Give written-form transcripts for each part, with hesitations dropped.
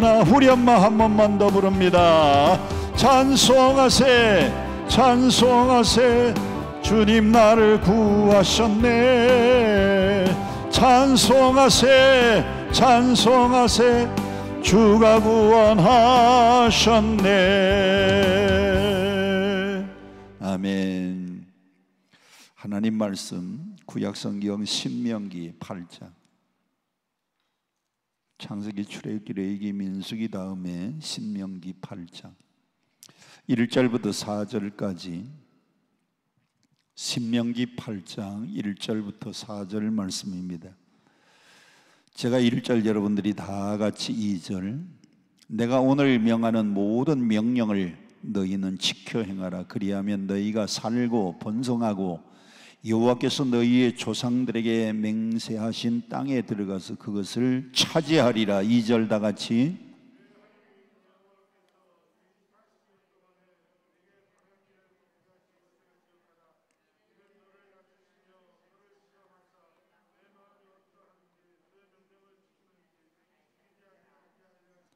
할렐루야. 우리 엄마 한 번만 더 부릅니다. 찬송하세 찬송하세 주님 나를 구하셨네. 찬송하세 찬송하세 주가 구원하셨네. 아멘. 하나님 말씀 구약성경 신명기 8장, 창세기, 출애굽기, 레위기, 민수기 다음에 신명기 8장 1절부터 4절까지, 신명기 8장 1절부터 4절 말씀입니다. 제가 1절, 여러분들이 다 같이 2절, 내가 오늘 명하는 모든 명령을 너희는 지켜 행하라. 그리하면 너희가 살고 번성하고 여호와께서 너희의 조상들에게 맹세하신 땅에 들어가서 그것을 차지하리라. 2절 다 같이.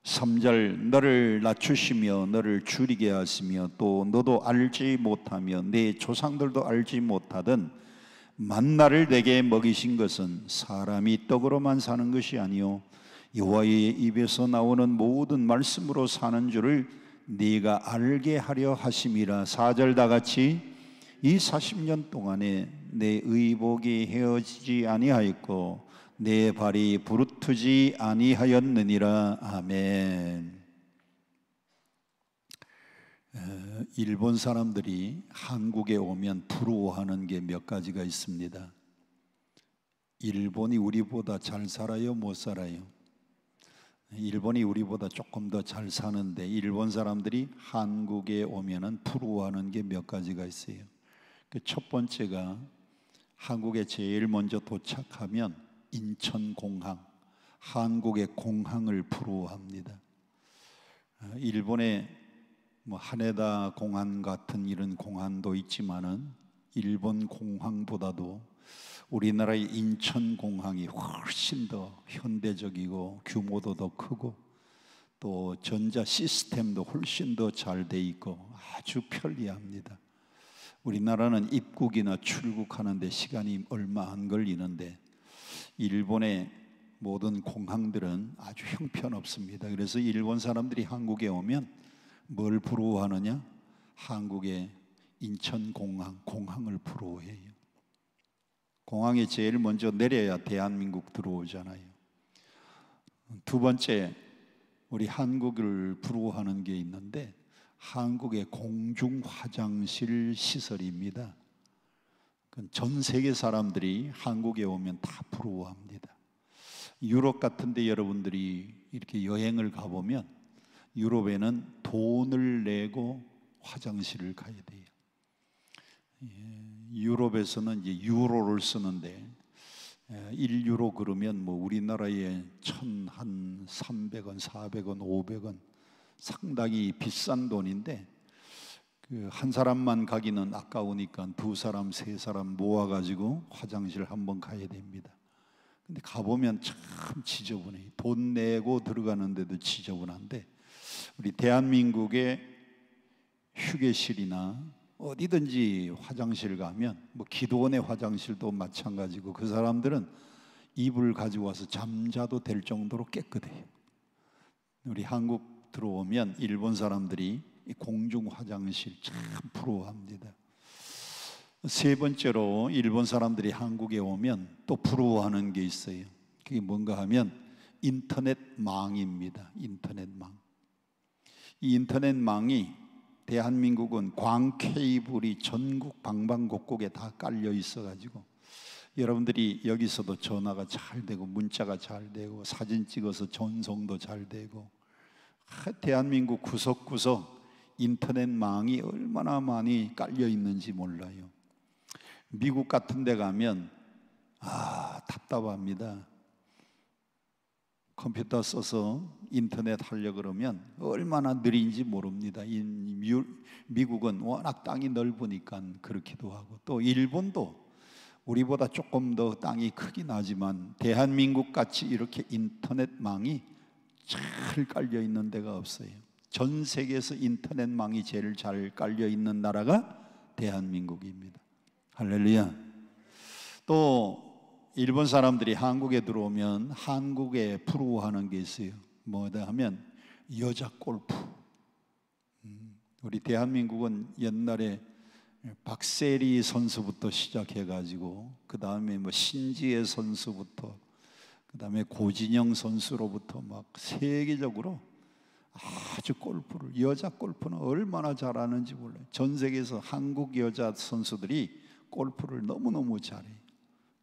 (3절) 너를 낮추시며 너를 줄이게 하시며 또 너도 알지 못하며 내 조상들도 알지 못하던 만나를 내게 먹이신 것은 사람이 떡으로만 사는 것이 아니요 여호와의 입에서 나오는 모든 말씀으로 사는 줄을 네가 알게 하려 하심이라. 4절 다 같이. 이 40년 동안에 내 의복이 헤어지지 아니하였고 내 발이 부르트지 아니하였느니라. 아멘. 일본 사람들이 한국에 오면 부러워하는 게 몇 가지가 있습니다. 일본이 우리보다 잘 살아요, 못 살아요? 일본이 우리보다 조금 더 잘 사는데 일본 사람들이 한국에 오면은 부러워하는 게 몇 가지가 있어요. 그 첫 번째가, 한국에 제일 먼저 도착하면 인천공항, 한국의 공항을 부러워합니다. 일본에 하네다 공항 같은 이런 공항도 있지만은 일본 공항보다도 우리나라의 인천공항이 훨씬 더 현대적이고 규모도 더 크고 또 전자 시스템도 훨씬 더 잘 돼 있고 아주 편리합니다. 우리나라는 입국이나 출국하는데 시간이 얼마 안 걸리는데 일본의 모든 공항들은 아주 형편없습니다. 그래서 일본 사람들이 한국에 오면 뭘 부러워하느냐? 한국의 인천공항, 공항을 부러워해요. 공항에 제일 먼저 내려야 대한민국 들어오잖아요. 두 번째, 우리 한국을 부러워하는 게 있는데 한국의 공중 화장실 시설입니다. 전 세계 사람들이 한국에 오면 다 부러워합니다. 유럽 같은 데 여러분들이 이렇게 여행을 가보면 유럽에는 돈을 내고 화장실을 가야 돼요. 유럽에서는 이제 유로를 쓰는데 1유로 그러면 우리나라에 한 300원, 400원, 500원 상당히 비싼 돈인데 한 사람만 가기는 아까우니까 두 사람, 세 사람 모아가지고 화장실 한번 가야 됩니다. 근데 가보면 참 지저분해요. 돈 내고 들어가는데도 지저분한데 우리 대한민국의 휴게실이나 어디든지 화장실 가면 기도원의 화장실도 마찬가지고 그 사람들은 이불 가지고 와서 잠자도 될 정도로 깨끗해요. 우리 한국 들어오면 일본 사람들이 공중 화장실 참 부러워합니다. 세 번째로 일본 사람들이 한국에 오면 또 부러워하는 게 있어요. 그게 뭔가 하면 인터넷망입니다. 인터넷망. 이 인터넷망이, 대한민국은 광 케이블이 전국 방방곡곡에 다 깔려 있어가지고 여러분들이 여기서도 전화가 잘 되고 문자가 잘 되고 사진 찍어서 전송도 잘 되고 대한민국 구석구석 인터넷망이 얼마나 많이 깔려 있는지 몰라요. 미국 같은 데 가면 답답합니다. 컴퓨터 써서 인터넷 하려고 그러면 얼마나 느린지 모릅니다. 미국은 워낙 땅이 넓으니까 그렇기도 하고 또 일본도 우리보다 조금 더 땅이 크긴 하지만 대한민국 같이 이렇게 인터넷망이 잘 깔려 있는 데가 없어요. 전 세계에서 인터넷망이 제일 잘 깔려 있는 나라가 대한민국입니다. 할렐루야. 또 일본 사람들이 한국에 들어오면 한국에 부러워하는 게 있어요. 뭐다 하면 여자 골프. 우리 대한민국은 옛날에 박세리 선수부터 시작해가지고 그 다음에 뭐 신지혜 선수부터 그 다음에 고진영 선수로부터 막 세계적으로 아주 골프를, 여자 골프는 얼마나 잘하는지 몰라요. 전 세계에서 한국 여자 선수들이 골프를 너무너무 잘해요.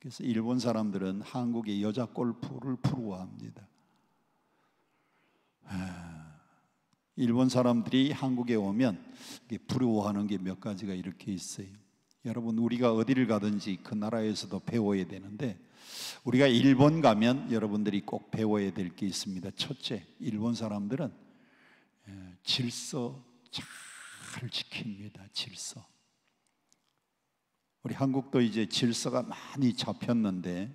그래서 일본 사람들은 한국의 여자 골프를 부러워합니다. 일본 사람들이 한국에 오면 부러워하는 게 몇 가지가 이렇게 있어요. 여러분, 우리가 어디를 가든지 그 나라에서도 배워야 되는데, 우리가 일본 가면 여러분들이 꼭 배워야 될 게 있습니다. 첫째, 일본 사람들은 질서 잘 지킵니다. 질서. 우리 한국도 이제 질서가 많이 잡혔는데,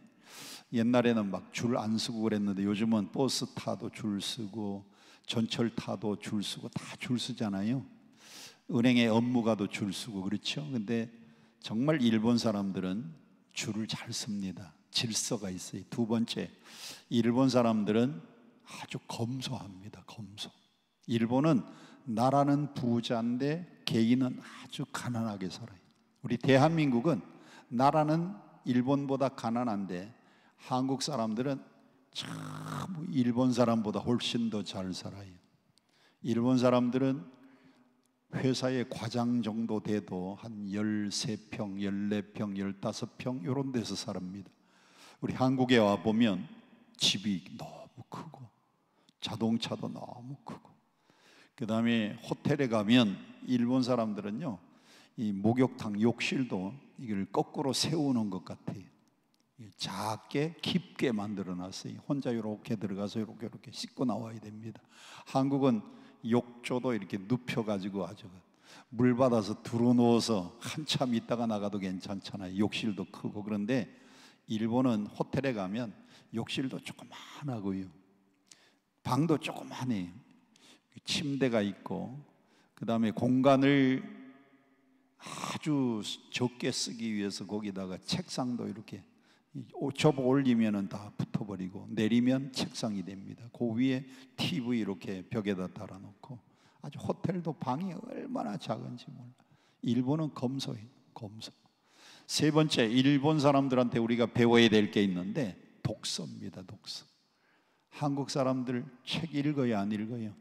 옛날에는 막 줄 안 서고 그랬는데 요즘은 버스 타도 줄 서고 전철 타도 줄 서고 다 줄 서잖아요. 은행에 업무 가도 줄 서고 그렇죠. 근데 정말 일본 사람들은 줄을 잘 섭니다. 질서가 있어요. 두 번째, 일본 사람들은 아주 검소합니다. 검소. 일본은 나라는 부자인데 개인은 아주 가난하게 살아요. 우리 대한민국은 나라는 일본보다 가난한데 한국 사람들은 참 일본 사람보다 훨씬 더 잘 살아요. 일본 사람들은 회사의 과장 정도 돼도 한 13평, 14평, 15평 이런 데서 삽니다. 우리 한국에 와보면 집이 너무 크고 자동차도 너무 크고, 그 다음에 호텔에 가면 일본 사람들은요, 이 목욕탕 욕실도 이걸 거꾸로 세우는 것 같아요. 작게 깊게 만들어 놨어요. 혼자 이렇게 들어가서 이렇게 씻고 나와야 됩니다. 한국은 욕조도 이렇게 눕혀가지고 아주 물 받아서 들어놓아서 한참 있다가 나가도 괜찮잖아요. 욕실도 크고. 그런데 일본은 호텔에 가면 욕실도 조그만하고요, 방도 조그만해요. 침대가 있고, 그 다음에 공간을 아주 적게 쓰기 위해서 거기다가 책상도 이렇게 접어 올리면 다 붙어버리고 내리면 책상이 됩니다. 그 위에 TV 이렇게 벽에다 달아놓고, 아주 호텔도 방이 얼마나 작은지 몰라. 일본은 검소해요. 검소. 세 번째, 일본 사람들한테 우리가 배워야 될 게 있는데 독서입니다. 독서. 한국 사람들 책 읽어요, 안 읽어요?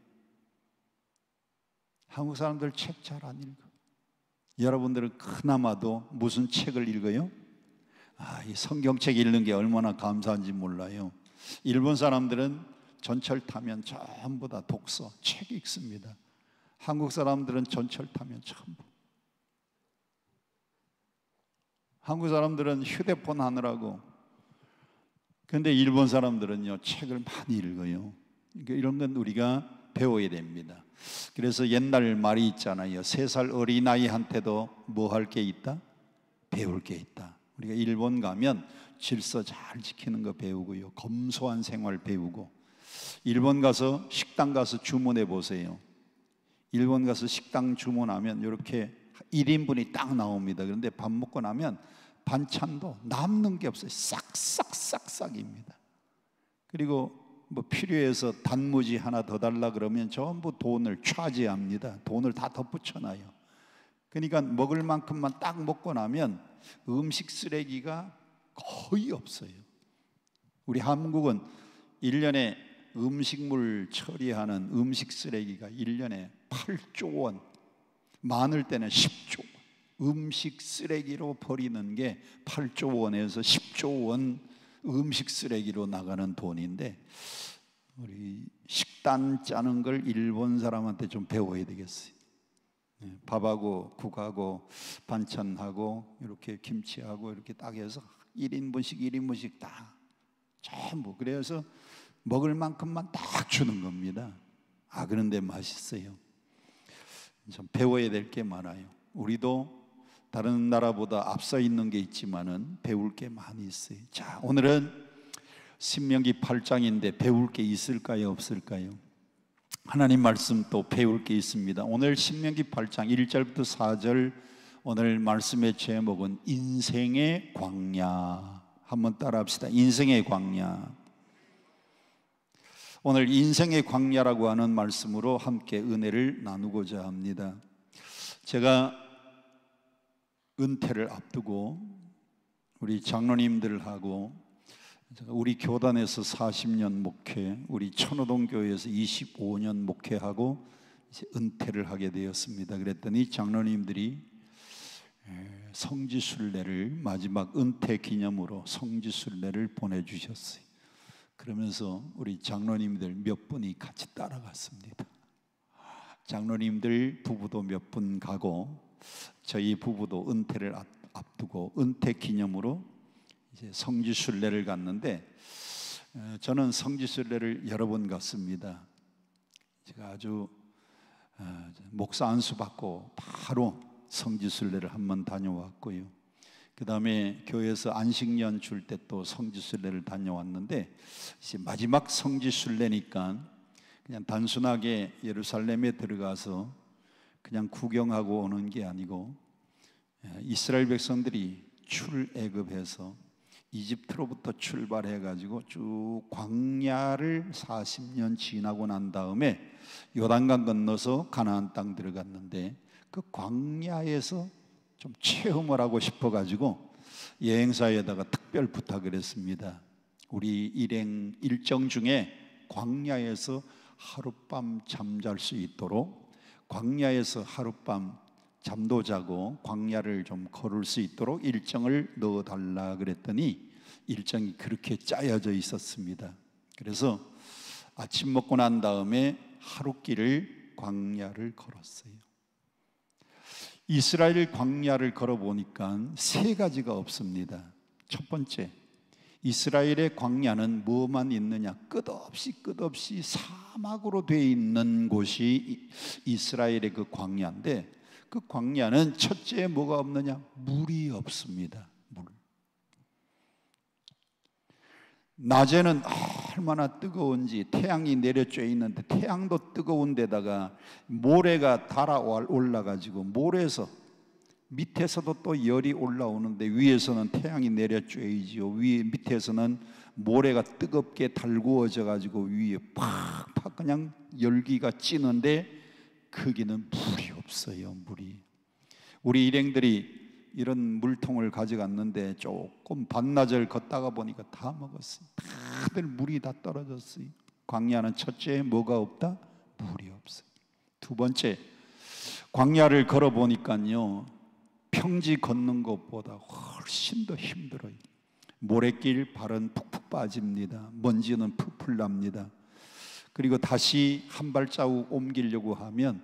한국 사람들 책 잘 안 읽어. 여러분들은 그나마도 무슨 책을 읽어요? 이 성경책 읽는 게 얼마나 감사한지 몰라요. 일본 사람들은 전철 타면 전부 다 독서, 책 읽습니다. 한국 사람들은 전철 타면 전부. 한국 사람들은 휴대폰 하느라고. 그런데 일본 사람들은요, 책을 많이 읽어요. 그러니까 이런 건 우리가 배워야 됩니다. 그래서 옛날 말이 있잖아요. 3살 어린아이한테도 뭐 할 게 있다? 배울 게 있다. 우리가 일본 가면 질서 잘 지키는 거 배우고요, 검소한 생활 배우고. 일본 가서 식당 가서 주문해 보세요. 일본 가서 식당 주문하면 이렇게 1인분이 딱 나옵니다. 그런데 밥 먹고 나면 반찬도 남는 게 없어요. 싹싹싹싹입니다. 그리고 뭐 필요해서 단무지 하나 더 달라 그러면 전부 돈을 차지합니다. 돈을 다 덧붙여놔요. 그러니까 먹을 만큼만 딱 먹고 나면 음식 쓰레기가 거의 없어요. 우리 한국은 1년에 음식물 처리하는 음식 쓰레기가 1년에 8조 원, 많을 때는 10조 원. 음식 쓰레기로 버리는 게 8조 원에서 10조 원 음식 쓰레기로 나가는 돈인데, 우리 식단 짜는 걸 일본 사람한테 좀 배워야 되겠어요. 밥하고 국하고 반찬하고 이렇게 김치하고 이렇게 딱 해서 1인분씩 다 전부, 그래서 먹을 만큼만 딱 주는 겁니다. 그런데 맛있어요. 좀 배워야 될 게 많아요. 우리도 다른 나라보다 앞서 있는 게 있지만은 배울 게 많이 있어요. 자, 오늘은 신명기 8장인데 배울 게 있을까요, 없을까요? 하나님 말씀 또 배울 게 있습니다. 오늘 신명기 8장 1절부터 4절 오늘 말씀의 제목은 인생의 광야. 한번 따라합시다. 인생의 광야. 오늘 인생의 광야라고 하는 말씀으로 함께 은혜를 나누고자 합니다. 제가 은퇴를 앞두고 우리 장로님들하고 우리 교단에서 40년 목회, 우리 천호동 교회에서 25년 목회하고 이제 은퇴를 하게 되었습니다. 그랬더니 장로님들이 성지순례를 마지막 은퇴 기념으로 성지순례를 보내주셨어요. 그러면서 우리 장로님들 몇 분이 같이 따라갔습니다. 장로님들 부부도 몇 분 가고 저희 부부도 은퇴를 앞두고 은퇴 기념으로 이제 성지순례를 갔는데 저는 성지순례를 여러 번 갔습니다. 제가 아주 목사 안수 받고 바로 성지순례를 한 번 다녀왔고요. 그 다음에 교회에서 안식년 줄 때 또 성지순례를 다녀왔는데 이제 마지막 성지순례니까 그냥 단순하게 예루살렘에 들어가서 그냥 구경하고 오는 게 아니고 이스라엘 백성들이 출애굽해서 이집트로부터 출발해가지고 쭉 광야를 40년 지나고 난 다음에 요단강 건너서 가나안 땅 들어갔는데 그 광야에서 좀 체험을 하고 싶어가지고 여행사에다가 특별 부탁을 했습니다. 우리 일행 일정 중에 광야에서 하룻밤 잠잘 수 있도록, 광야에서 하룻밤 잠도 자고 광야를 좀 걸을 수 있도록 일정을 넣어달라 그랬더니 일정이 그렇게 짜여져 있었습니다. 그래서 아침 먹고 난 다음에 하룻길을 광야를 걸었어요. 이스라엘 광야를 걸어보니까 세 가지가 없습니다. 첫 번째, 이스라엘의 광야는 뭐만 있느냐? 끝없이 사막으로 되어 있는 곳이 이스라엘의 그 광야인데 그 광야는 첫째 뭐가 없느냐? 물이 없습니다. 물. 낮에는 얼마나 뜨거운지 태양이 내려쬐 있는데 태양도 뜨거운 데다가 모래가 달아 올라가지고 모래에서 밑에서도 또 열이 올라오는데 위에서는 태양이 내려쬐이지요. 위에 밑에서는 모래가 뜨겁게 달구어져 가지고 위에 팍팍 그냥 열기가 찌는데 거기는 물이 없어요. 물이. 우리 일행들이 이런 물통을 가져갔는데 조금 반나절 걷다가 보니까 다 먹었어요. 다들 물이 다 떨어졌어요. 광야는 첫째 뭐가 없다? 물이 없어요. 두 번째, 광야를 걸어보니까요 평지 걷는 것보다 훨씬 더 힘들어요. 모래길 발은 푹푹 빠집니다. 먼지는 풀풀 납니다. 그리고 다시 한 발자국 옮기려고 하면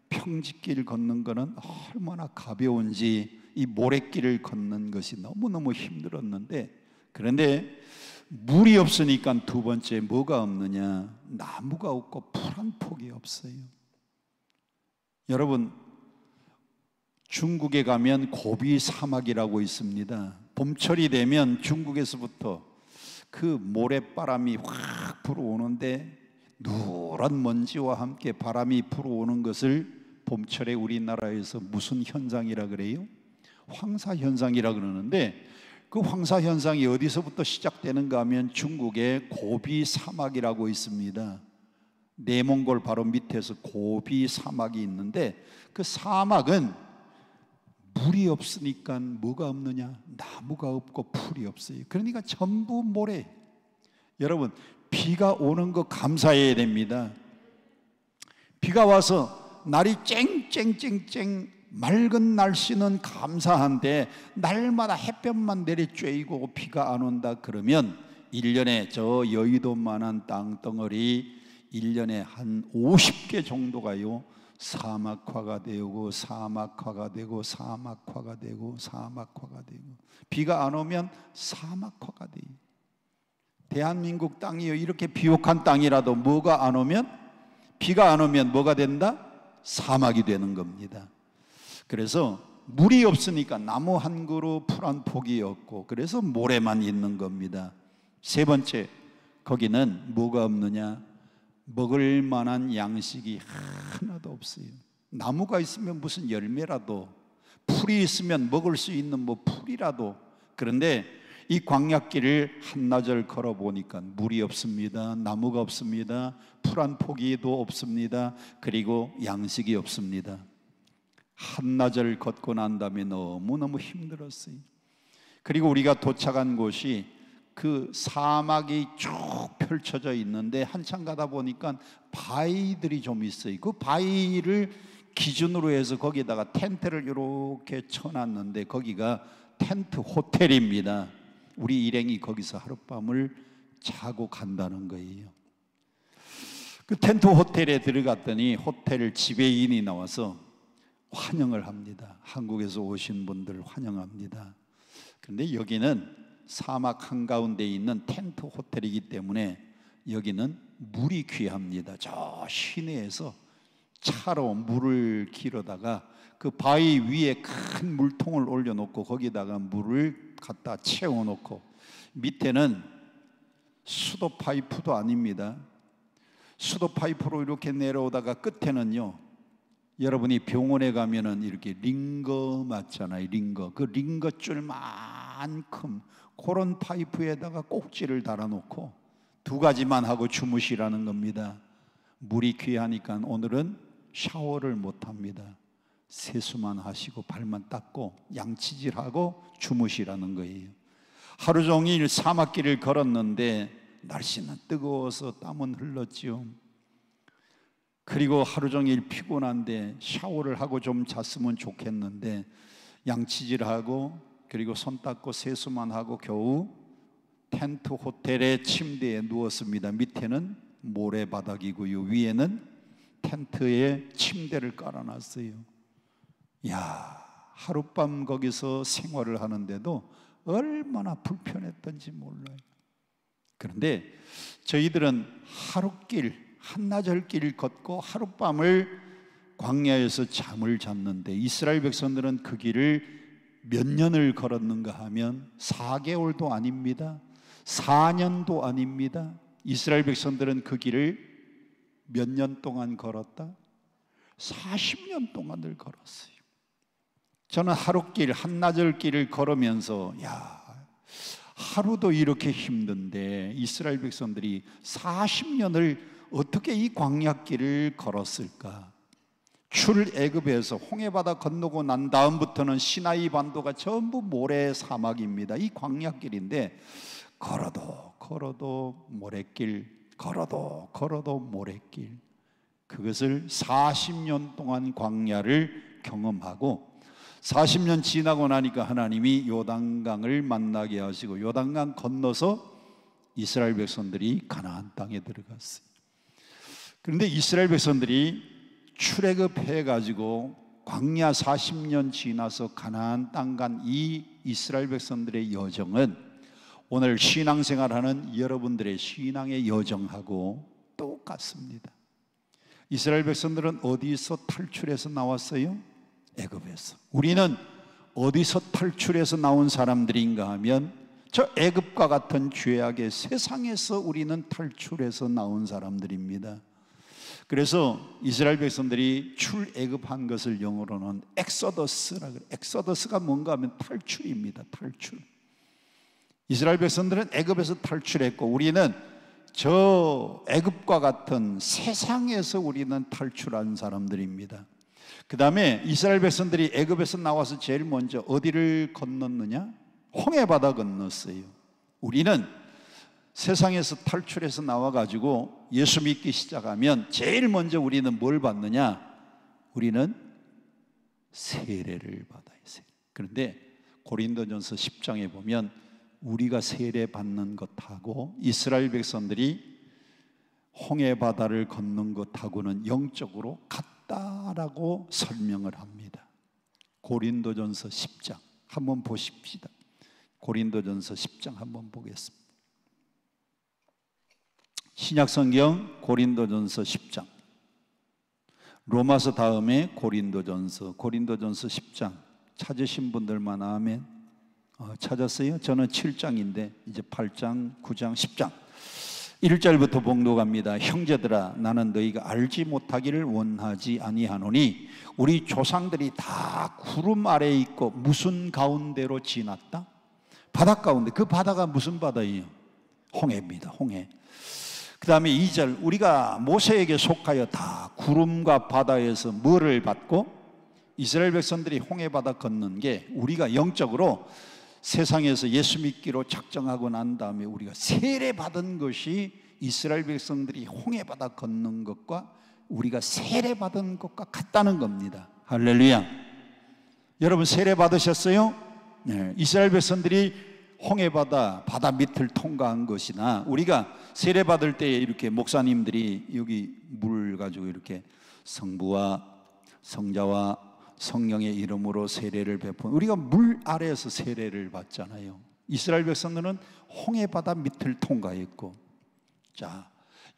평지길 걷는 거는 얼마나 가벼운지 이 모래길을 걷는 것이 너무너무 힘들었는데, 그런데 물이 없으니까 두 번째 뭐가 없느냐? 나무가 없고 풀 한 폭이 없어요. 여러분, 중국에 가면 고비 사막이라고 있습니다. 봄철이 되면 중국에서부터 그 모래바람이 확 불어오는데 누런 먼지와 함께 바람이 불어오는 것을 봄철에 우리나라에서 무슨 현상이라 그래요? 황사현상이라 그러는데 그 황사현상이 어디서부터 시작되는가 하면 중국의 고비 사막이라고 있습니다. 내몽골 바로 밑에서 고비 사막이 있는데 그 사막은 물이 없으니까 뭐가 없느냐? 나무가 없고 풀이 없어요. 그러니까 전부 모래. 여러분, 비가 오는 거 감사해야 됩니다. 비가 와서 날이 쨍쨍쨍쨍 맑은 날씨는 감사한데 날마다 햇볕만 내리쬐이고 비가 안 온다 그러면 1년에 저 여의도만한 땅덩어리 1년에 한 50개 정도가요 사막화가 되고 사막화가 되고 사막화가 되고 사막화가 되고, 비가 안 오면 사막화가 돼요. 대한민국 땅이요 이렇게 비옥한 땅이라도 뭐가 안 오면, 비가 안 오면 뭐가 된다? 사막이 되는 겁니다. 그래서 물이 없으니까 나무 한 그루 풀 한 폭이 없고 그래서 모래만 있는 겁니다. 세 번째, 거기는 뭐가 없느냐? 먹을 만한 양식이 하나도 없어요. 나무가 있으면 무슨 열매라도, 풀이 있으면 먹을 수 있는 뭐 풀이라도. 그런데 이 광야길을 한나절 걸어보니까 물이 없습니다. 나무가 없습니다. 풀 한 포기도 없습니다. 그리고 양식이 없습니다. 한나절 걷고 난 다음에 너무너무 힘들었어요. 그리고 우리가 도착한 곳이 그 사막이 쭉 펼쳐져 있는데 한참 가다 보니까 바위들이 좀 있어요. 그 바위를 기준으로 해서 거기다가 텐트를 이렇게 쳐놨는데 거기가 텐트 호텔입니다. 우리 일행이 거기서 하룻밤을 자고 간다는 거예요. 그 텐트 호텔에 들어갔더니 호텔 지배인이 나와서 환영을 합니다. 한국에서 오신 분들 환영합니다. 그런데 여기는 사막 한가운데 있는 텐트 호텔이기 때문에 여기는 물이 귀합니다. 저 시내에서 차로 물을 길어다가 그 바위 위에 큰 물통을 올려놓고 거기다가 물을 갖다 채워놓고, 밑에는 수도 파이프도 아닙니다. 수도 파이프로 이렇게 내려오다가 끝에는요, 여러분이 병원에 가면은 이렇게 링거 맞잖아요. 링거. 그 링거 줄만큼 그런 파이프에다가 꼭지를 달아놓고 두 가지만 하고 주무시라는 겁니다. 물이 귀하니까 오늘은 샤워를 못합니다. 세수만 하시고 발만 닦고 양치질하고 주무시라는 거예요. 하루 종일 사막길을 걸었는데 날씨는 뜨거워서 땀은 흘렀지요. 그리고 하루 종일 피곤한데 샤워를 하고 좀 잤으면 좋겠는데 양치질하고 그리고 손 닦고 세수만 하고 겨우 텐트 호텔의 침대에 누웠습니다. 밑에는 모래바닥이고요, 위에는 텐트에 침대를 깔아놨어요. 야, 하룻밤 거기서 생활을 하는데도 얼마나 불편했던지 몰라요. 그런데 저희들은 하루길, 한나절 길 걷고 하룻밤을 광야에서 잠을 잤는데 이스라엘 백성들은 그 길을 몇 년을 걸었는가 하면 4개월도 아닙니다. 4년도 아닙니다. 이스라엘 백성들은 그 길을 몇 년 동안 걸었다? 40년 동안을 걸었어요. 저는 하루길, 한나절 길을 걸으면서 야, 하루도 이렇게 힘든데 이스라엘 백성들이 40년을 어떻게 이 광야길을 걸었을까? 출애굽에서 홍해바다 건너고 난 다음부터는 시나이 반도가 전부 모래 사막입니다. 이 광야길인데 걸어도 모래길, 걸어도 모래길. 그것을 40년 동안 광야를 경험하고 40년 지나고 나니까 하나님이 요단강을 만나게 하시고 요단강 건너서 이스라엘 백성들이 가나안 땅에 들어갔어요. 그런데 이스라엘 백성들이 출애굽해 가지고 광야 40년 지나서 가나안 땅 간 이 이스라엘 백성들의 여정은 오늘 신앙생활하는 여러분들의 신앙의 여정하고 똑같습니다. 이스라엘 백성들은 어디서 탈출해서 나왔어요? 애굽에서. 우리는 어디서 탈출해서 나온 사람들인가 하면 저 애굽과 같은 죄악의 세상에서 우리는 탈출해서 나온 사람들입니다. 그래서 이스라엘 백성들이 출애굽한 것을 영어로는 엑소더스라 그래요. 엑소더스가 뭔가 하면 탈출입니다. 탈출. 이스라엘 백성들은 애굽에서 탈출했고 우리는 저 애굽과 같은 세상에서 우리는 탈출한 사람들입니다. 그 다음에 이스라엘 백성들이 애굽에서 나와서 제일 먼저 어디를 건넜느냐? 홍해바다 건넜어요. 우리는 세상에서 탈출해서 나와가지고 예수 믿기 시작하면 제일 먼저 우리는 뭘 받느냐? 우리는 세례를 받아요. 그런데 고린도전서 10장에 보면 우리가 세례 받는 것하고 이스라엘 백성들이 홍해바다를 건넌 것하고는 영적으로 같다라고 설명을 합니다. 고린도전서 10장 한번 보십시다. 고린도전서 10장 한번 보겠습니다. 신약성경 고린도전서 10장, 로마서 다음에 고린도전서 10장 찾으신 분들만 아멘. 찾았어요? 저는 7장인데 이제 8장, 9장, 10장. 1절부터 봉독합니다. 형제들아, 나는 너희가 알지 못하기를 원하지 아니하노니 우리 조상들이 다 구름 아래에 있고 무슨 가운데로 지났다? 바다 가운데. 그 바다가 무슨 바다예요? 홍해입니다. 홍해. 그 다음에 2절, 우리가 모세에게 속하여 다 구름과 바다에서 뭐를 받고? 이스라엘 백성들이 홍해바다 건넌 게 우리가 영적으로 세상에서 예수 믿기로 작정하고 난 다음에 우리가 세례받은 것이 이스라엘 백성들이 홍해바다 건넌 것과 우리가 세례받은 것과 같다는 겁니다. 할렐루야. 여러분 세례받으셨어요? 네. 이스라엘 백성들이 홍해바다 바다 밑을 통과한 것이나 우리가 세례받을 때 이렇게 목사님들이 여기 물 가지고 이렇게 성부와 성자와 성령의 이름으로 세례를 베푼, 우리가 물 아래에서 세례를 받잖아요. 이스라엘 백성들은 홍해바다 밑을 통과했고, 자,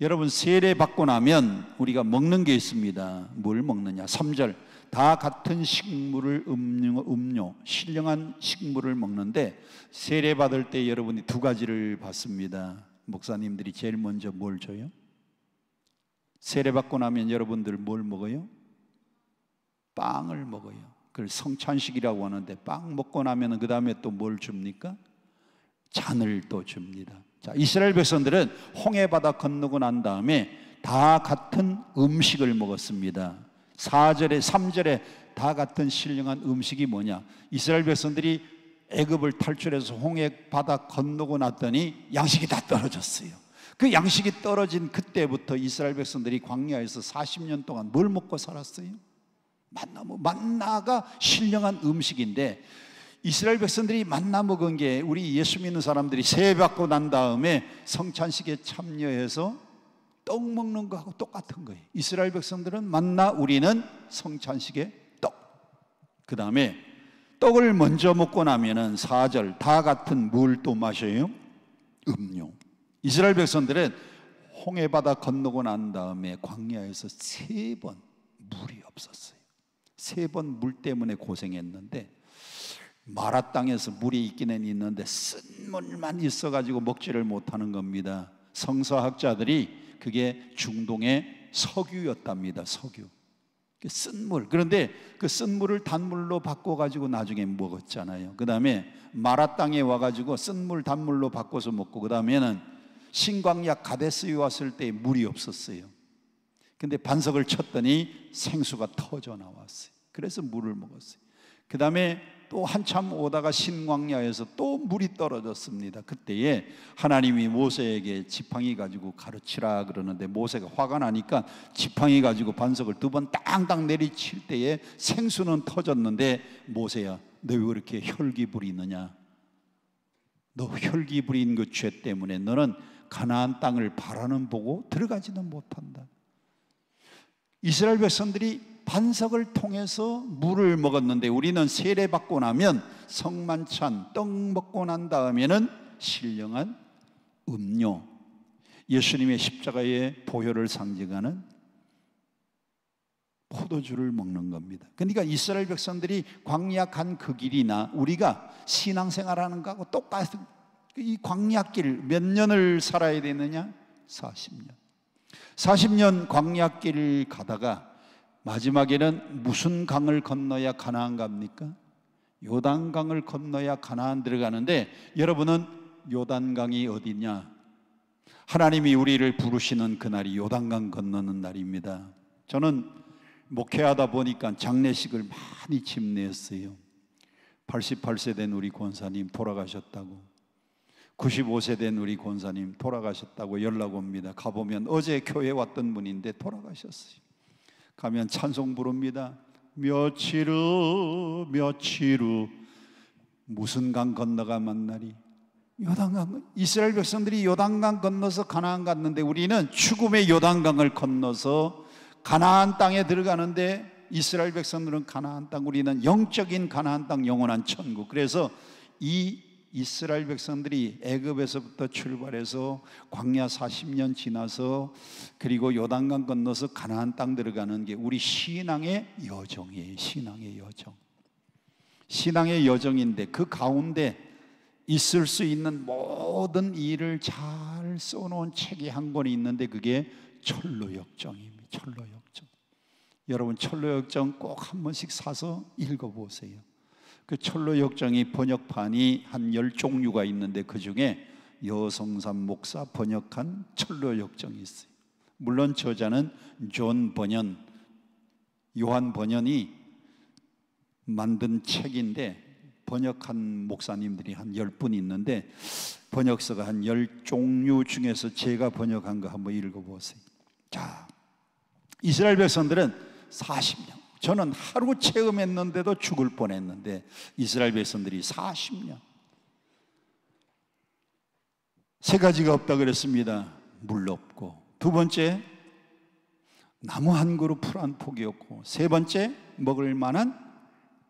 여러분 세례 받고 나면 우리가 먹는 게 있습니다. 뭘 먹느냐? 3절, 다 같은 식물을 음료, 신령한 식물을 먹는데 세례 받을 때 여러분이 두 가지를 받습니다. 목사님들이 제일 먼저 뭘 줘요? 세례 받고 나면 여러분들 뭘 먹어요? 빵을 먹어요. 그걸 성찬식이라고 하는데 빵 먹고 나면 그 다음에 또 뭘 줍니까? 잔을 또 줍니다. 자, 이스라엘 백성들은 홍해바다 건너고 난 다음에 다 같은 음식을 먹었습니다. 4절에 3절에 다 같은 신령한 음식이 뭐냐? 이스라엘 백성들이 애굽을 탈출해서 홍해바다 건너고 났더니 양식이 다 떨어졌어요. 그 양식이 떨어진 그때부터 이스라엘 백성들이 광야에서 40년 동안 뭘 먹고 살았어요? 만나가 신령한 음식인데 이스라엘 백성들이 만나 먹은 게 우리 예수 믿는 사람들이 세례 받고 난 다음에 성찬식에 참여해서 떡 먹는 거하고 똑같은 거예요. 이스라엘 백성들은 만나, 우리는 성찬식에 떡. 그 다음에 떡을 먼저 먹고 나면은 4절, 다 같은 물 또 마셔요? 음료. 이스라엘 백성들은 홍해바다 건너고 난 다음에 광야에서 3번 물이 없었어요. 3번 물 때문에 고생했는데 마라 땅에서 물이 있기는 있는데 쓴 물만 있어가지고 먹지를 못하는 겁니다. 성서학자들이 그게 중동의 석유였답니다. 석유, 쓴 물. 그런데 그 쓴 물을 단물로 바꿔가지고 나중에 먹었잖아요. 그 다음에 마라 땅에 와가지고 쓴 물 단물로 바꿔서 먹고, 그 다음에는 신광야 가데스에 왔을 때 물이 없었어요. 근데 반석을 쳤더니 생수가 터져 나왔어요. 그래서 물을 먹었어요. 그 다음에 또 한참 오다가 신광야에서 또 물이 떨어졌습니다. 그때에 하나님이 모세에게 지팡이 가지고 가르치라 그러는데 모세가 화가 나니까 지팡이 가지고 반석을 2번 땅땅 내리칠 때에 생수는 터졌는데, 모세야, 너 왜 그렇게 혈기 부리느냐? 너 혈기 부린 그 죄 때문에 너는 가나안 땅을 바라는 보고 들어가지는 못한다. 이스라엘 백성들이 반석을 통해서 물을 먹었는데 우리는 세례받고 나면 성만찬, 떡 먹고 난 다음에는 신령한 음료, 예수님의 십자가의 보혈을 상징하는 포도주를 먹는 겁니다. 그러니까 이스라엘 백성들이 광야 간 그 길이나 우리가 신앙생활하는 거하고 똑같은, 이 광야길 몇 년을 살아야 되느냐? 40년. 40년 광야길을 가다가 마지막에는 무슨 강을 건너야 가나안 갑니까? 요단강을 건너야 가나안 들어가는데, 여러분은 요단강이 어디냐? 하나님이 우리를 부르시는 그날이 요단강 건너는 날입니다. 저는 목회하다 보니까 장례식을 많이 집례했어요. 88세 된 우리 권사님 돌아가셨다고, 95세 된 우리 권사님 돌아가셨다고 연락 옵니다. 가보면 어제 교회 왔던 분인데 돌아가셨어요. 가면 찬송 부릅니다. 며칠 후 무슨 강 건너가 만나리? 요단강. 이스라엘 백성들이 요단강 건너서 가나안 갔는데 우리는 죽음의 요단강을 건너서 가나안 땅에 들어가는데, 이스라엘 백성들은 가나안 땅, 우리는 영적인 가나안 땅, 영원한 천국. 그래서 이 이스라엘 백성들이 애굽에서부터 출발해서 광야 40년 지나서 그리고 요단강 건너서 가나안 땅 들어가는 게 우리 신앙의 여정이에요. 신앙의 여정. 신앙의 여정인데 그 가운데 있을 수 있는 모든 일을 잘 써놓은 책이 한 권이 있는데 그게 철로역정입니다. 철로역정. 여러분 철로역정 꼭 한 번씩 사서 읽어보세요. 그 철로역정이 번역판이 한 10종류가 있는데 그 중에 여성삼 목사 번역한 철로역정이 있어요. 물론 저자는 존 번연, 요한 번연이 만든 책인데 번역한 목사님들이 한 10분 있는데 번역서가 한 10종류 중에서 제가 번역한 거 한번 읽어보세요. 자, 이스라엘 백성들은 40년, 저는 하루 체험했는데도 죽을 뻔했는데 이스라엘 백성들이 40년 세 가지가 없다 그랬습니다. 물 없고, 두 번째 나무 한 그루 풀 한 폭이 없고, 세 번째 먹을 만한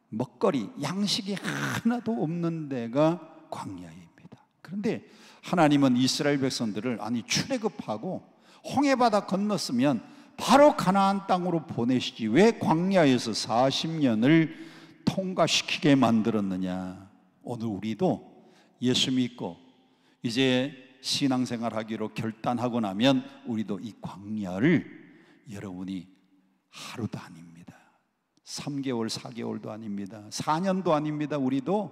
먹거리, 양식이 하나도 없는 데가 광야입니다. 그런데 하나님은 이스라엘 백성들을 출애굽하고 홍해바다 건넜으면 바로 가나안 땅으로 보내시지 왜 광야에서 40년을 통과시키게 만들었느냐. 오늘 우리도 예수 믿고 이제 신앙생활 하기로 결단하고 나면 우리도 이 광야를 여러분이 하루도 아닙니다. 3개월, 4개월도 아닙니다. 4년도 아닙니다. 우리도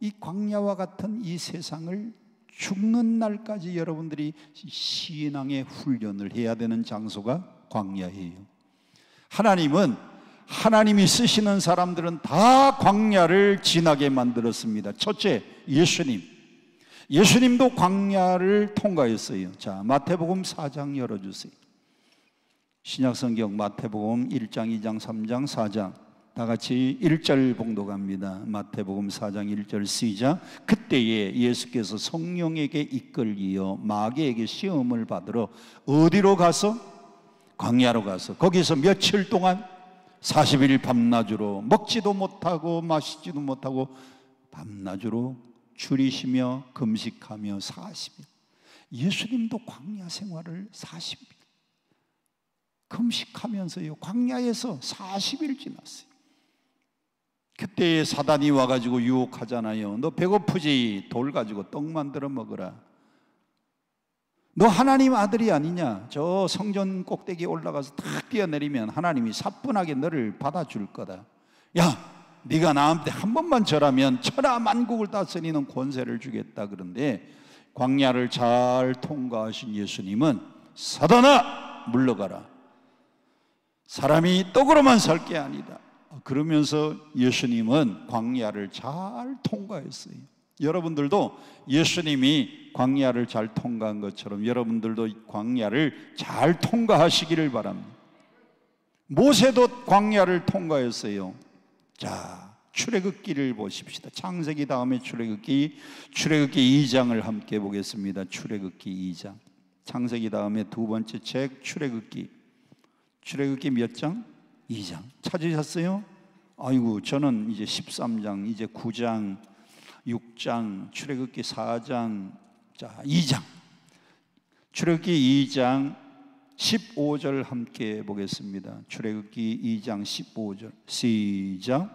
이 광야와 같은 이 세상을 죽는 날까지 여러분들이 신앙의 훈련을 해야 되는 장소가 광야예요. 하나님은 하나님이 쓰시는 사람들은 다 광야를 지나게 만들었습니다. 첫째, 예수님도 광야를 통과했어요. 자, 마태복음 4장 열어주세요. 신약성경 마태복음 1장, 2장, 3장, 4장 다 같이 1절 봉독합니다. 마태복음 4장 1절 시작. 그때에 예수께서 성령에게 이끌리어 마귀에게 시험을 받으러 어디로 가서? 광야로 가서 거기서 며칠 동안 40일 밤낮으로 먹지도 못하고 마시지도 못하고 밤낮으로 줄이시며 금식하며 40일. 예수님도 광야 생활을 40일 금식하면서요 광야에서 40일 지났어요. 그때 사단이 와가지고 유혹하잖아요. 너 배고프지? 돌 가지고 떡 만들어 먹어라. 너 하나님 아들이 아니냐? 저 성전 꼭대기에 올라가서 탁 뛰어내리면 하나님이 사뿐하게 너를 받아줄 거다. 야, 네가 나한테 한 번만 절하면 천하 만국을 다스리는 권세를 주겠다. 그런데 광야를 잘 통과하신 예수님은 사단아 물러가라. 사람이 떡으로만 살 게 아니다. 그러면서 예수님은 광야를 잘 통과했어요. 여러분들도 예수님이 광야를 잘 통과한 것처럼 여러분들도 광야를 잘 통과하시기를 바랍니다. 모세도 광야를 통과했어요. 자, 출애굽기를 보십시다. 창세기 다음에 출애굽기 2장을 함께 보겠습니다. 출애굽기 2장. 창세기 다음에 두 번째 책 출애굽기 몇 장? 2장. 찾으셨어요? 아이고, 저는 이제 13장, 이제 9장, 6장, 출애굽기 4장, 자, 2장. 출애굽기 2장 15절 함께 보겠습니다. 출애굽기 2장 15절 시작.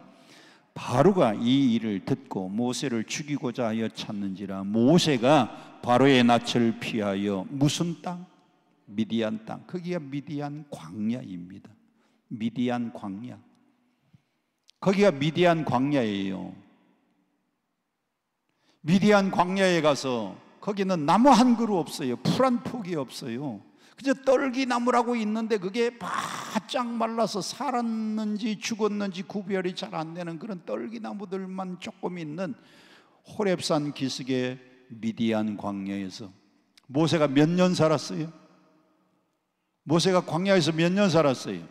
바로가 이 일을 듣고 모세를 죽이고자 하여 찾는지라. 모세가 바로의 낯을 피하여 무슨 땅? 미디안 땅. 거기가 미디안 광야입니다. 미디안 광야. 거기가 미디안 광야예요. 미디안 광야에 가서 거기는 나무 한 그루 없어요. 풀 한 폭이 없어요. 그저 떨기나무라고 있는데 그게 바짝 말라서 살았는지 죽었는지 구별이 잘 안 되는 그런 떨기나무들만 조금 있는 호렙산 기슭의 미디안 광야에서 모세가 몇 년 살았어요? 모세가 광야에서 몇 년 살았어요?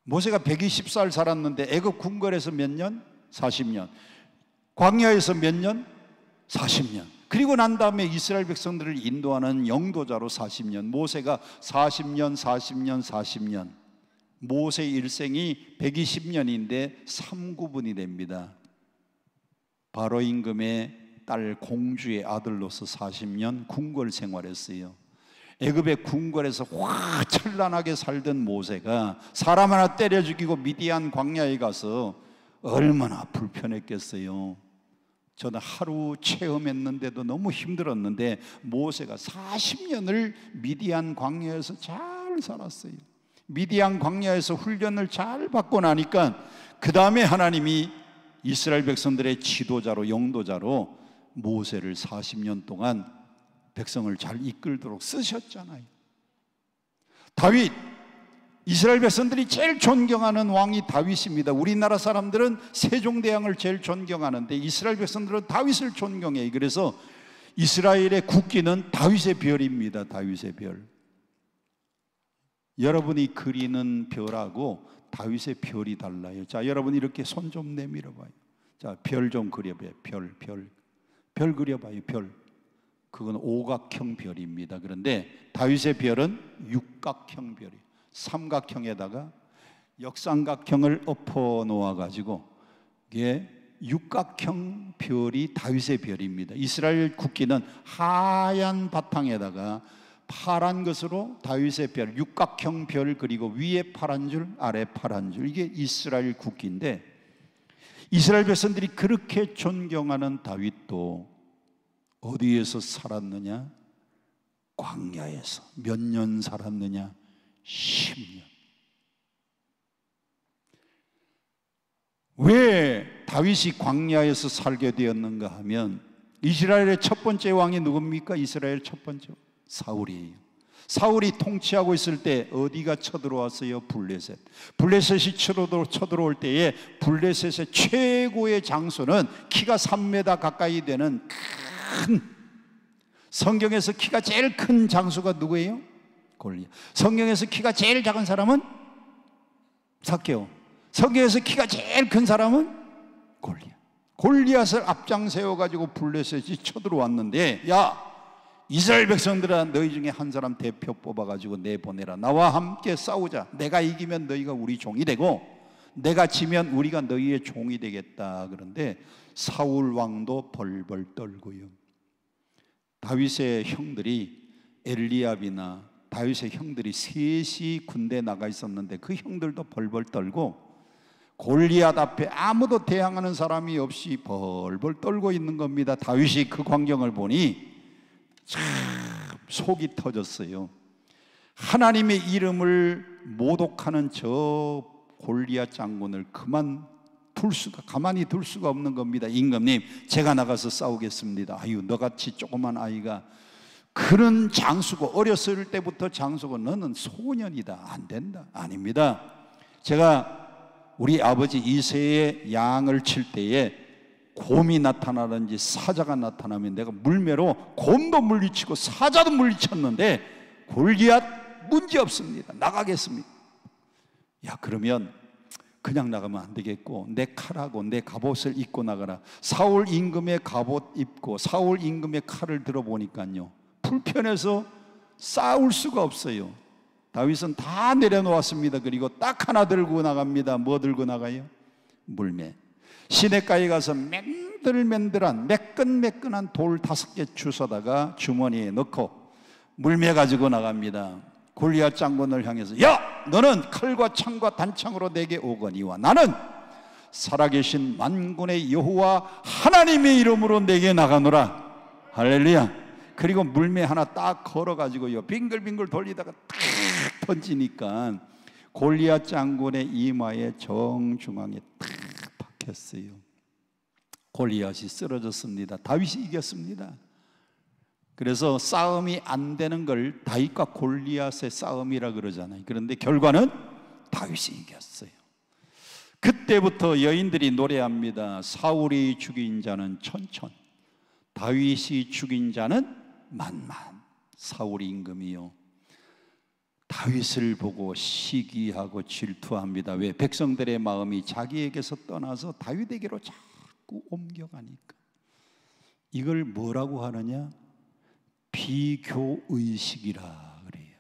모세가 120살 살았는데 애굽 궁궐에서 몇 년? 40년. 광야에서 몇 년? 40년. 그리고 난 다음에 이스라엘 백성들을 인도하는 영도자로 40년. 모세가 40년. 모세 일생이 120년인데 3구분이 됩니다. 바로 임금의 딸 공주의 아들로서 40년 궁궐 생활했어요. 애굽의 궁궐에서 화천란하게 살던 모세가 사람 하나 때려 죽이고 미디안 광야에 가서 얼마나 불편했겠어요. 저는 하루 체험했는데도 너무 힘들었는데 모세가 40년을 미디안 광야에서 잘 살았어요. 미디안 광야에서 훈련을 잘 받고 나니까 그 다음에 하나님이 이스라엘 백성들의 지도자로, 영도자로 모세를 40년 동안 백성을 잘 이끌도록 쓰셨잖아요. 다윗, 이스라엘 백성들이 제일 존경하는 왕이 다윗입니다. 우리나라 사람들은 세종대왕을 제일 존경하는데 이스라엘 백성들은 다윗을 존경해요. 그래서 이스라엘의 국기는 다윗의 별입니다. 다윗의 별. 여러분이 그리는 별하고 다윗의 별이 달라요. 자, 여러분 이렇게 손 좀 내밀어 봐요. 자, 별 좀 그려봐요. 별 그려봐요. 별. 그건 오각형 별입니다. 그런데 다윗의 별은 육각형 별이에요. 삼각형에다가 역삼각형을 엎어 놓아 가지고 이게 육각형 별이 다윗의 별입니다. 이스라엘 국기는 하얀 바탕에다가 파란 것으로 다윗의 별, 육각형 별, 그리고 위에 파란 줄, 아래 파란 줄, 이게 이스라엘 국기인데 이스라엘 백성들이 그렇게 존경하는 다윗도 어디에서 살았느냐? 광야에서. 몇 년 살았느냐? 10년. 왜 다윗이 광야에서 살게 되었는가 하면 이스라엘의 첫 번째 왕이 누굽니까? 이스라엘 첫 번째 왕 사울이에요. 사울이 통치하고 있을 때 어디가 쳐들어왔어요? 블레셋. 블레셋이 쳐들어올 때에 블레셋의 최고의 장소는 키가 3m 가까이 되는 큰, 성경에서 키가 제일 큰 장수가 누구예요? 골리앗. 성경에서 키가 제일 작은 사람은 삭개오. 성경에서 키가 제일 큰 사람은 골리앗. 골리앗을 앞장 세워가지고 블레셋이 쳐들어왔는데, 야, 이스라엘 백성들아, 너희 중에 한 사람 대표 뽑아가지고 내보내라. 나와 함께 싸우자. 내가 이기면 너희가 우리 종이 되고 내가 지면 우리가 너희의 종이 되겠다. 그런데 사울 왕도 벌벌 떨고요. 다윗의 형들이 엘리압이나 다윗의 형들이 셋이 군대에 나가 있었는데 그 형들도 벌벌 떨고 골리앗 앞에 아무도 대항하는 사람이 없이 벌벌 떨고 있는 겁니다. 다윗이 그 광경을 보니 참 속이 터졌어요. 하나님의 이름을 모독하는 저 골리앗 장군을 가만히 둘 수가 없는 겁니다. 임금님, 제가 나가서 싸우겠습니다. 아유, 너같이 조그만 아이가 그런 장수고, 어렸을 때부터 장수고, 너는 소년이다. 안 된다. 아닙니다. 제가 우리 아버지 이새의 양을 칠 때에 곰이 나타나든지 사자가 나타나면 내가 물매로 곰도 물리치고 사자도 물리쳤는데 골리앗 문제 없습니다. 나가겠습니다. 야, 그러면 그냥 나가면 안 되겠고 내 칼하고 내 갑옷을 입고 나가라. 사울 임금의 갑옷 입고 사울 임금의 칼을 들어보니까요, 불편해서 싸울 수가 없어요. 다윗은 다 내려놓았습니다. 그리고 딱 하나 들고 나갑니다. 뭐 들고 나가요? 물매. 시냇가에 가서 맨들맨들한 매끈매끈한 돌 5개 주워다가 주머니에 넣고 물매 가지고 나갑니다. 골리앗 장군을 향해서, 야, 너는 칼과 창과 단창으로 내게 오거니와 나는 살아계신 만군의 여호와 하나님의 이름으로 내게 나가노라. 할렐루야. 그리고 물매 하나 딱 걸어가지고요, 빙글빙글 돌리다가 딱 던지니까 골리앗 장군의 이마의 정중앙에 딱 박혔어요. 골리앗이 쓰러졌습니다. 다윗이 이겼습니다. 그래서 싸움이 안 되는 걸 다윗과 골리앗의 싸움이라 그러잖아요. 그런데 결과는 다윗이 이겼어요. 그때부터 여인들이 노래합니다. 사울이 죽인 자는 천천, 다윗이 죽인 자는 만만. 사울이 임금이요, 다윗을 보고 시기하고 질투합니다. 왜? 백성들의 마음이 자기에게서 떠나서 다윗에게로 자꾸 옮겨가니까. 이걸 뭐라고 하느냐? 비교의식이라 그래요.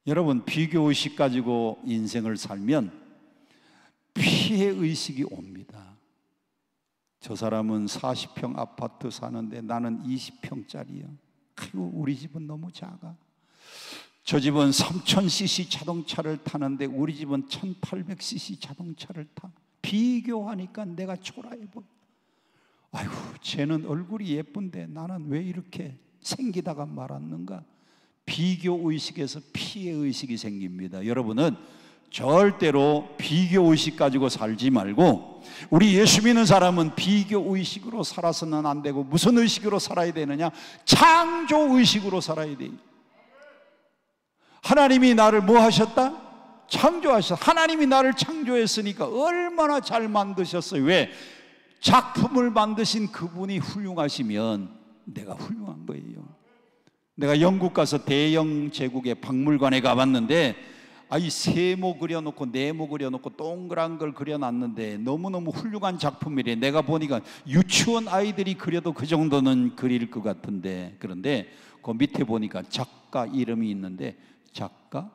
여러분, 비교의식 가지고 인생을 살면 피해의식이 옵니다. 저 사람은 40평 아파트 사는데 나는 20평짜리야. 아이고, 우리 집은 너무 작아. 저 집은 3000cc 자동차를 타는데 우리 집은 1800cc 자동차를 타. 비교하니까 내가 초라해 보여. 아이고, 쟤는 얼굴이 예쁜데 나는 왜 이렇게 생기다가 말았는가? 비교의식에서 피해의식이 생깁니다. 여러분은 절대로 비교의식 가지고 살지 말고, 우리 예수 믿는 사람은 비교의식으로 살아서는 안 되고, 무슨 의식으로 살아야 되느냐? 창조의식으로 살아야 돼요. 하나님이 나를 뭐 하셨다? 창조하셨다. 하나님이 나를 창조했으니까 얼마나 잘 만드셨어요. 왜? 작품을 만드신 그분이 훌륭하시면 내가 훌륭한 거예요. 내가 영국 가서 대영 제국의 박물관에 가봤는데, 이 세모 그려놓고 네모 그려놓고 동그란 걸 그려놨는데 너무너무 훌륭한 작품이래. 내가 보니까 유치원 아이들이 그려도 그 정도는 그릴 것 같은데, 그런데 그 밑에 보니까 작가 이름이 있는데, 작가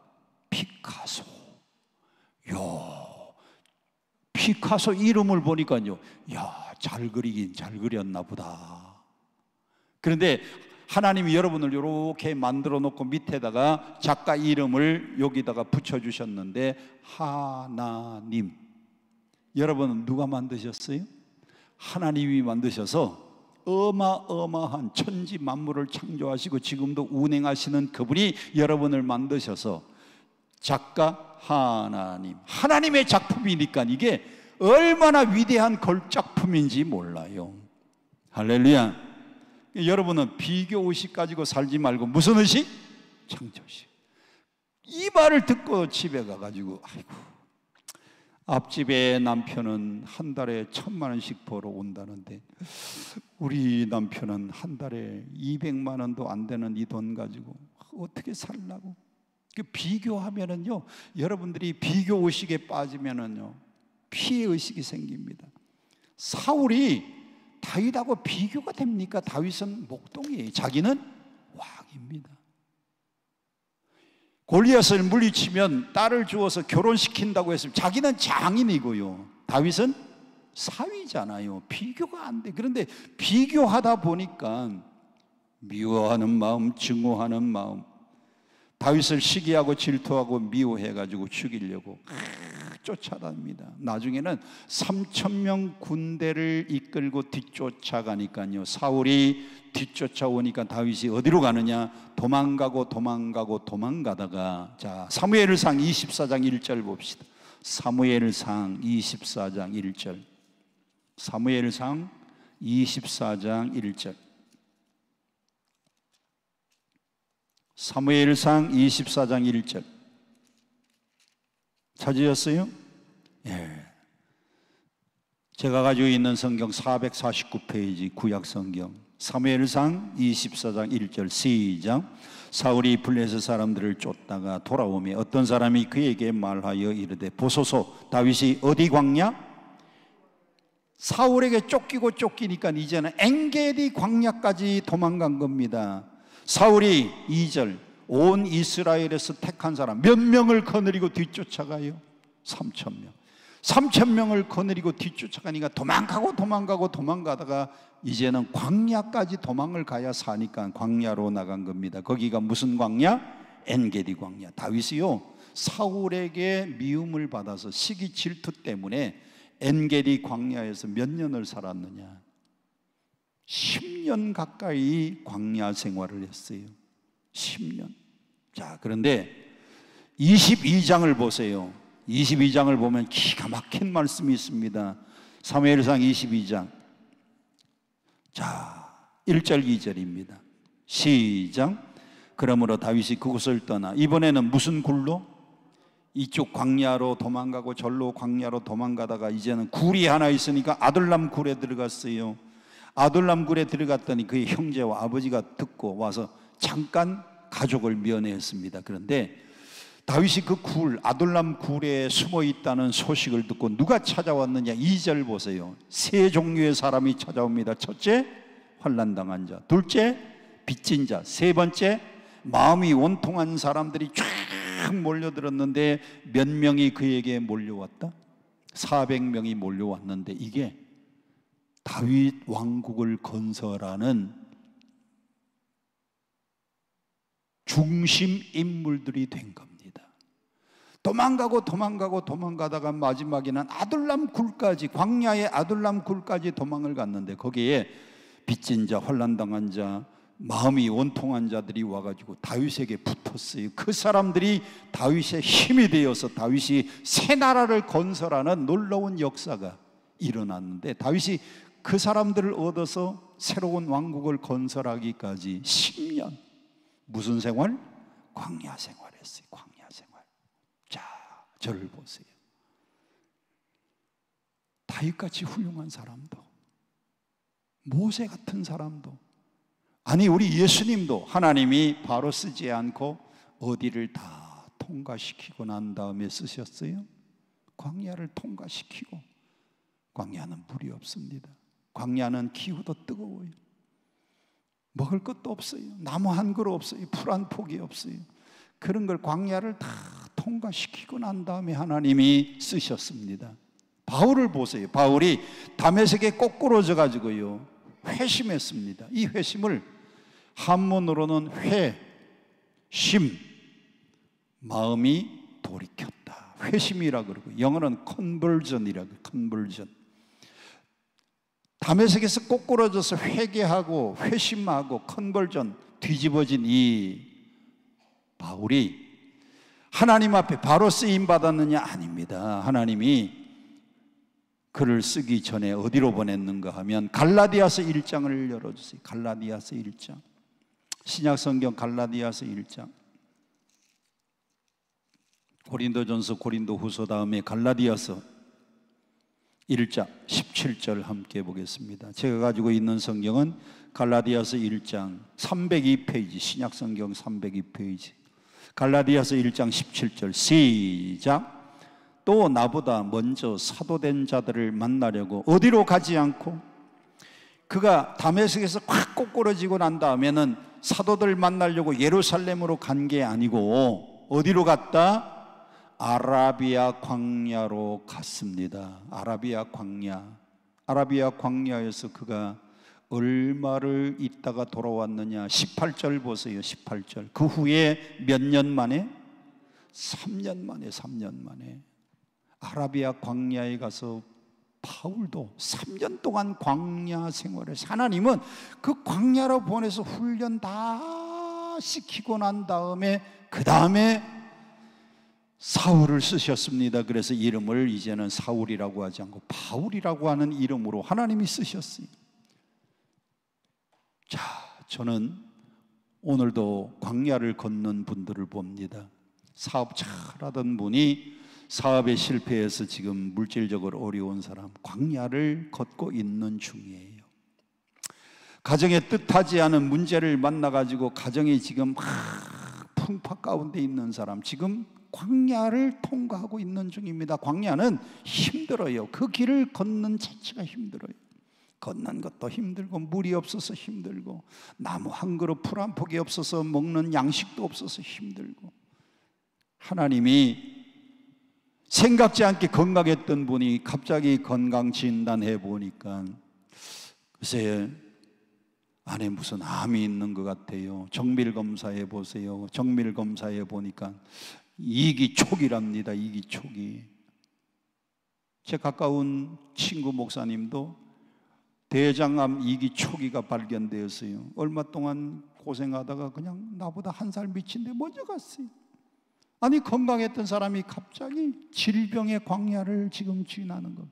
피카소. 야, 피카소 이름을 보니까요, 야, 잘 그리긴 잘 그렸나 보다. 그런데 하나님이 여러분을 이렇게 만들어 놓고 밑에다가 작가 이름을 여기다가 붙여주셨는데, 하나님. 여러분은 누가 만드셨어요? 하나님이 만드셔서 어마어마한 천지 만물을 창조하시고 지금도 운행하시는 그분이 여러분을 만드셔서 작가 하나님, 하나님의 작품이니까 이게 얼마나 위대한 걸작품인지 몰라요. 할렐루야. 여러분은 비교의식 가지고 살지 말고 무슨 의식? 창조의식. 이 말을 듣고 집에 가가지고, 아이고, 앞집에 남편은 한 달에 1,000만 원씩 벌어 온다는데 우리 남편은 한 달에 200만 원도 안 되는 이 돈 가지고 어떻게 살라고? 비교하면은요, 여러분들이 비교의식에 빠지면은요, 피해의식이 생깁니다. 사울이 다윗하고 비교가 됩니까? 다윗은 목동이에요. 자기는 왕입니다. 골리앗을 물리치면 딸을 주어서 결혼시킨다고 했으면 자기는 장인이고요, 다윗은 사위잖아요. 비교가 안 돼. 그런데 비교하다 보니까 미워하는 마음, 증오하는 마음, 다윗을 시기하고 질투하고 미워해가지고 죽이려고 쫓아다닙니다. 나중에는 3,000명 군대를 이끌고 뒤쫓아가니까요, 사울이 뒤쫓아오니까 다윗이 어디로 가느냐? 도망가고 도망가다가, 자, 사무엘상 24장 1절 봅시다. 사무엘상 24장 1절. 사무엘상 24장 1절. 사무엘상 24장 1절 찾으셨어요? 예. 제가 가지고 있는 성경 449페이지 구약 성경 사무엘상 24장 1절 시작. 사울이 블레셋 사람들을 쫓다가 돌아오며 어떤 사람이 그에게 말하여 이르되, 보소서, 다윗이 어디 광야? 사울에게 쫓기니까 이제는 엔게디 광야까지 도망간 겁니다. 사울이 2절 온 이스라엘에서 택한 사람 몇 명을 거느리고 뒤쫓아가요? 3,000명. 3,000명을 거느리고 뒤쫓아가니까 도망가다가 이제는 광야까지 도망을 가야 사니까 광야로 나간 겁니다. 거기가 무슨 광야? 엔게디 광야. 다윗이요, 사울에게 미움을 받아서 시기 질투 때문에 엔게디 광야에서 몇 년을 살았느냐? 10년 가까이 광야 생활을 했어요. 10년. 자, 그런데 22장을 보세요. 22장을 보면 기가 막힌 말씀이 있습니다. 사무엘상 22장. 자, 1절 2절입니다. 시작. 그러므로 다윗이 그곳을 떠나, 이번에는 무슨 굴로? 이쪽 광야로 도망가고 절로 광야로 도망가다가 이제는 굴이 하나 있으니까 아둘람 굴에 들어갔어요. 아둘람 굴에 들어갔더니 그의 형제와 아버지가 듣고 와서 잠깐 가족을 면회했습니다. 그런데 다윗이 그 굴, 아둘람 굴에 숨어 있다는 소식을 듣고 누가 찾아왔느냐? 2절 보세요. 세 종류의 사람이 찾아옵니다. 첫째, 환난당한 자. 둘째, 빚진 자. 세 번째, 마음이 원통한 사람들이 쫙 몰려들었는데 몇 명이 그에게 몰려왔다? 400명이 몰려왔는데 이게 다윗 왕국을 건설하는 중심 인물들이 된 겁니다. 도망가다가 마지막에는 아둘람 굴까지, 광야의 아둘람 굴까지 도망을 갔는데 거기에 빚진 자, 환난당한 자, 마음이 원통한 자들이 와가지고 다윗에게 붙었어요. 그 사람들이 다윗의 힘이 되어서 다윗이 새 나라를 건설하는 놀라운 역사가 일어났는데, 다윗이 그 사람들을 얻어서 새로운 왕국을 건설하기까지 10년 무슨 생활? 광야 생활했어요. 광야 생활. 자, 저를 보세요. 다윗같이 훌륭한 사람도, 모세 같은 사람도, 아니 우리 예수님도 하나님이 바로 쓰지 않고 어디를 다 통과시키고 난 다음에 쓰셨어요? 광야를 통과시키고. 광야는 물이 없습니다. 광야는 기후도 뜨거워요. 먹을 것도 없어요. 나무 한 그루 없어요. 풀 한 폭이 없어요. 그런 걸 광야를 다 통과시키고 난 다음에 하나님이 쓰셨습니다. 바울을 보세요. 바울이 다메섹에 꼬꾸러져 가지고요 회심했습니다. 이 회심을 한문으로는 회심, 마음이 돌이켰다, 회심이라 그러고, 영어는 conversion이라고. conversion. 다메섹에서 꼬꾸러져서 회개하고 회심하고 컨버전, 뒤집어진 이 바울이 하나님 앞에 바로 쓰임 받았느냐? 아닙니다. 하나님이 글을 쓰기 전에 어디로 보냈는가 하면 갈라디아서 1장을 열어주세요. 갈라디아서 1장, 신약성경 갈라디아서 1장. 고린도전서, 고린도후서 다음에 갈라디아서 1장 17절 함께 보겠습니다. 제가 가지고 있는 성경은 갈라디아서 1장 302페이지, 신약성경 302페이지. 갈라디아서 1장 17절 시작. 또 나보다 먼저 사도된 자들을 만나려고 어디로 가지 않고, 그가 다메섹에서 콱 꼬꾸러지고 난 다음에는 사도들 만나려고 예루살렘으로 간 게 아니고 어디로 갔다? 아라비아 광야로 갔습니다. 아라비아 광야. 아라비아 광야에서 그가 얼마를 있다가 돌아왔느냐? 18절 보세요. 18절. 그 후에 몇 년 만에? 3년 만에. 3년 만에 아라비아 광야에 가서 바울도 3년 동안 광야 생활을, 하나님은 그 광야로 보내서 훈련 다 시키고 난 다음에 그 다음에 사울을 쓰셨습니다. 그래서 이름을 이제는 사울이라고 하지 않고 바울이라고 하는 이름으로 하나님이 쓰셨어요. 자, 저는 오늘도 광야를 걷는 분들을 봅니다. 사업 잘하던 분이 사업에 실패해서 지금 물질적으로 어려운 사람, 광야를 걷고 있는 중이에요. 가정에 뜻하지 않은 문제를 만나가지고 가정이 지금 막 풍파 가운데 있는 사람, 지금 광야를 통과하고 있는 중입니다. 광야는 힘들어요. 그 길을 걷는 자체가 힘들어요. 걷는 것도 힘들고, 물이 없어서 힘들고, 나무 한 그루, 풀 한 폭이 없어서 먹는 양식도 없어서 힘들고, 하나님이 생각지 않게 건강했던 분이 갑자기 건강 진단해 보니까 글쎄 안에 무슨 암이 있는 것 같아요. 정밀 검사해 보세요. 정밀 검사해 보니까 이기 초기랍니다. 이기 초기. 제 가까운 친구 목사님도 대장암 2기 초기가 발견되었어요. 얼마 동안 고생하다가 그냥 나보다 한 살 미친데 먼저 갔어요. 아니, 건강했던 사람이 갑자기 질병의 광야를 지금 지나는 것.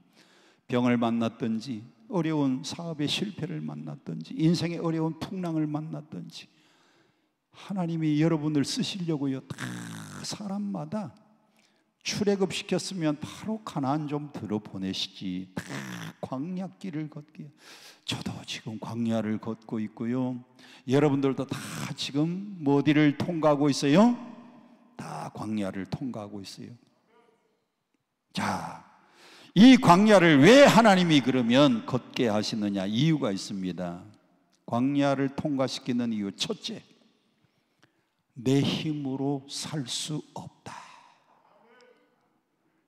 병을 만났든지, 어려운 사업의 실패를 만났든지, 인생의 어려운 풍랑을 만났든지, 하나님이 여러분을 쓰시려고요, 다 사람마다 출애굽시켰으면 바로 가나안 좀 들어보내시지, 다 광야길을 걷게. 저도 지금 광야를 걷고 있고요, 여러분들도 다 지금 어디를 통과하고 있어요? 다 광야를 통과하고 있어요. 자, 이 광야를 왜 하나님이 그러면 걷게 하시느냐? 이유가 있습니다. 광야를 통과시키는 이유, 첫째, 내 힘으로 살 수 없다.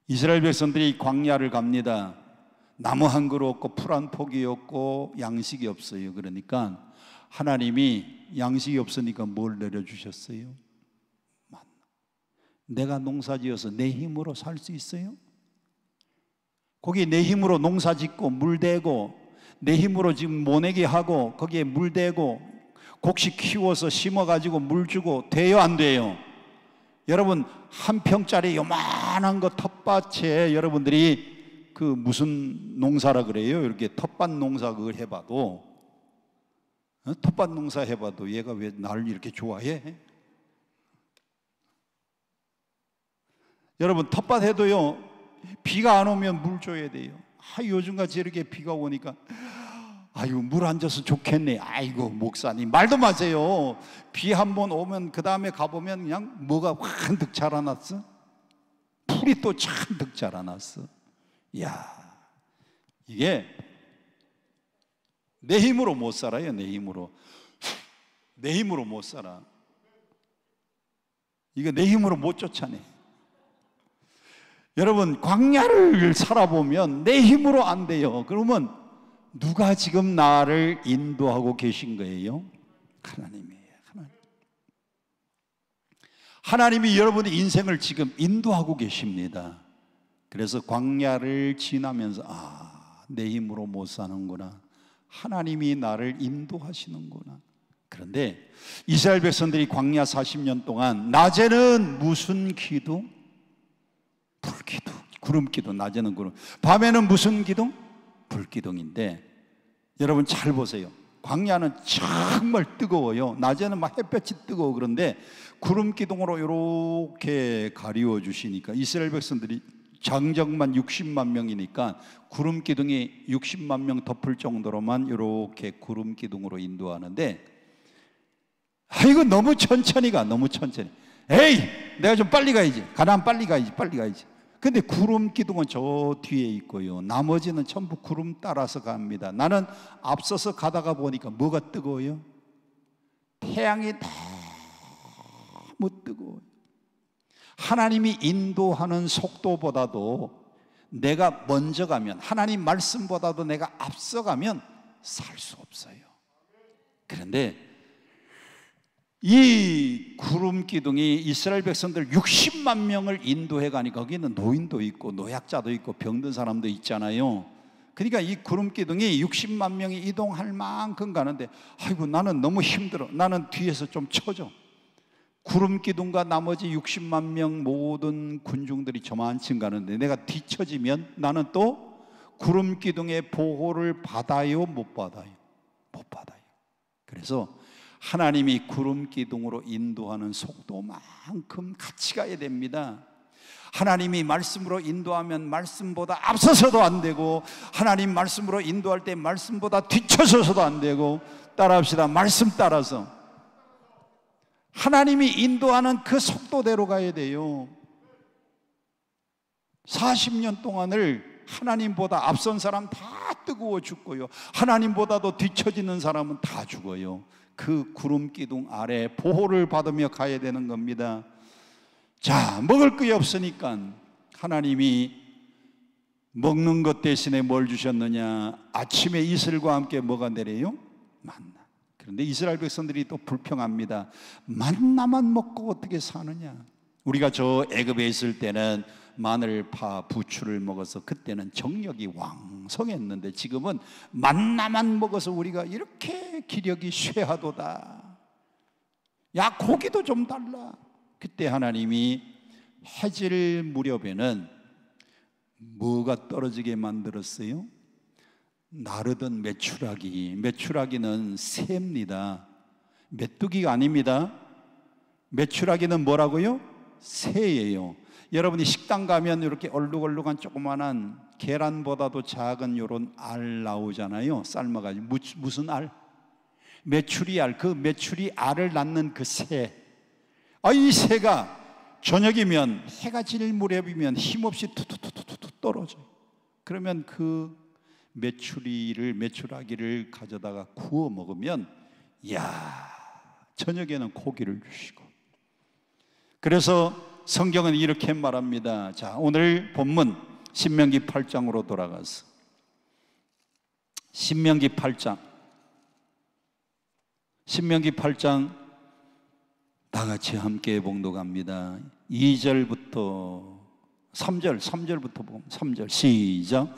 이스라엘 백성들이 광야를 갑니다. 나무 한 그루 없고 풀 한 폭이 없고 양식이 없어요. 그러니까 하나님이 양식이 없으니까 뭘 내려주셨어요? 내가 농사지어서 내 힘으로 살 수 있어요? 거기 내 힘으로 농사짓고 물대고 내 힘으로 지금 모내기 하고 거기에 물대고 곡식 키워서 심어가지고 물 주고 돼요, 안 돼요? 여러분, 한 평짜리 요만한 거 텃밭에 여러분들이 그 무슨 농사라 그래요? 이렇게 텃밭 농사 그걸 해봐도, 텃밭 농사 해봐도 얘가 왜 나를 이렇게 좋아해? 여러분, 텃밭 해도요, 비가 안 오면 물 줘야 돼요. 요즘같이 이렇게 비가 오니까 아이고, 물 안 줘서 좋겠네. 아이고, 목사님 말도 마세요. 비 한 번 오면 그 다음에 가보면 그냥 뭐가 한득 자라났어. 풀이 또 잔뜩 자라났어. 이야, 이게 내 힘으로 못 살아요. 내 힘으로 못 살아. 이거 내 힘으로 못 쫓아내. 여러분, 광야를 살아보면 내 힘으로 안 돼요. 그러면 누가 지금 나를 인도하고 계신 거예요? 하나님이에요. 하나님이 여러분의 인생을 지금 인도하고 계십니다. 그래서 광야를 지나면서 내 힘으로 못 사는구나. 하나님이 나를 인도하시는구나. 그런데 이스라엘 백성들이 광야 40년 동안 낮에는 무슨 기둥? 불기둥, 구름기둥. 낮에는 구름, 밤에는 무슨 기둥? 불기둥인데, 여러분 잘 보세요. 광야는 정말 뜨거워요. 낮에는 막 햇볕이 뜨거워. 그런데 구름기둥으로 이렇게 가리워 주시니까 이스라엘 백성들이 장정만 60만 명이니까 구름기둥이 60만 명 덮을 정도로만 이렇게 구름기둥으로 인도하는데, 이거 너무 천천히 가. 너무 천천히. 에이, 내가 좀 빨리 가야지. 가나안 빨리 가야지. 근데 구름 기둥은 저 뒤에 있고요, 나머지는 전부 구름 따라서 갑니다. 나는 앞서서 가다가 보니까 뭐가 뜨거워요? 태양이 너무 뜨거워요. 하나님이 인도하는 속도보다도 내가 먼저 가면, 하나님 말씀보다도 내가 앞서가면 살 수 없어요. 그런데 이 구름 기둥이 이스라엘 백성들 60만 명을 인도해 가니까 거기는 노인도 있고 노약자도 있고 병든 사람도 있잖아요. 그러니까 이 구름 기둥이 60만 명이 이동할 만큼 가는데, 아이고, 나는 너무 힘들어. 나는 뒤에서 좀 쳐줘. 구름 기둥과 나머지 60만 명 모든 군중들이 저만큼 가는데 내가 뒤처지면 나는 또 구름 기둥의 보호를 받아요, 못 받아요? 못 받아요. 그래서 하나님이 구름 기둥으로 인도하는 속도만큼 같이 가야 됩니다. 하나님이 말씀으로 인도하면 말씀보다 앞서서도 안 되고, 하나님 말씀으로 인도할 때 말씀보다 뒤쳐서도 안 되고, 따라합시다. 말씀 따라서 하나님이 인도하는 그 속도대로 가야 돼요. 40년 동안을 하나님보다 앞선 사람 다 뜨거워 죽고요, 하나님보다도 뒤처지는 사람은 다 죽어요. 그 구름 기둥 아래 보호를 받으며 가야 되는 겁니다. 자, 먹을 게 없으니까 하나님이 먹는 것 대신에 뭘 주셨느냐? 아침에 이슬과 함께 뭐가 내려요? 만나. 그런데 이스라엘 백성들이 또 불평합니다. 만나만 먹고 어떻게 사느냐? 우리가 저 애굽에 있을 때는 마늘, 파, 부추를 먹어서 그때는 정력이 왕성했는데 지금은 만나만 먹어서 우리가 이렇게 기력이 쇠하도다. 야, 고기도 좀 달라. 그때 하나님이 해질 무렵에는 뭐가 떨어지게 만들었어요? 나르던 메추라기. 메추라기는 새입니다. 메뚜기가 아닙니다. 메추라기는 뭐라고요? 새예요. 여러분이 식당 가면 이렇게 얼룩얼룩한 조그만한 계란보다도 작은 이런 알 나오잖아요. 삶아가지고. 무슨 알? 메추리 알. 그 메추리 알을 낳는 그 새. 이 새가 저녁이면 해가 질 무렵이면 힘없이 투투투투투 떨어져요. 그러면 그 메추라기를 가져다가 구워 먹으면, 이야, 저녁에는 고기를 주시고. 그래서 성경은 이렇게 말합니다. 자, 오늘 본문 신명기 8장으로 돌아가서 신명기 8장 다 같이 함께 봉독합니다. 2절부터 3절부터 보면 3절 시작.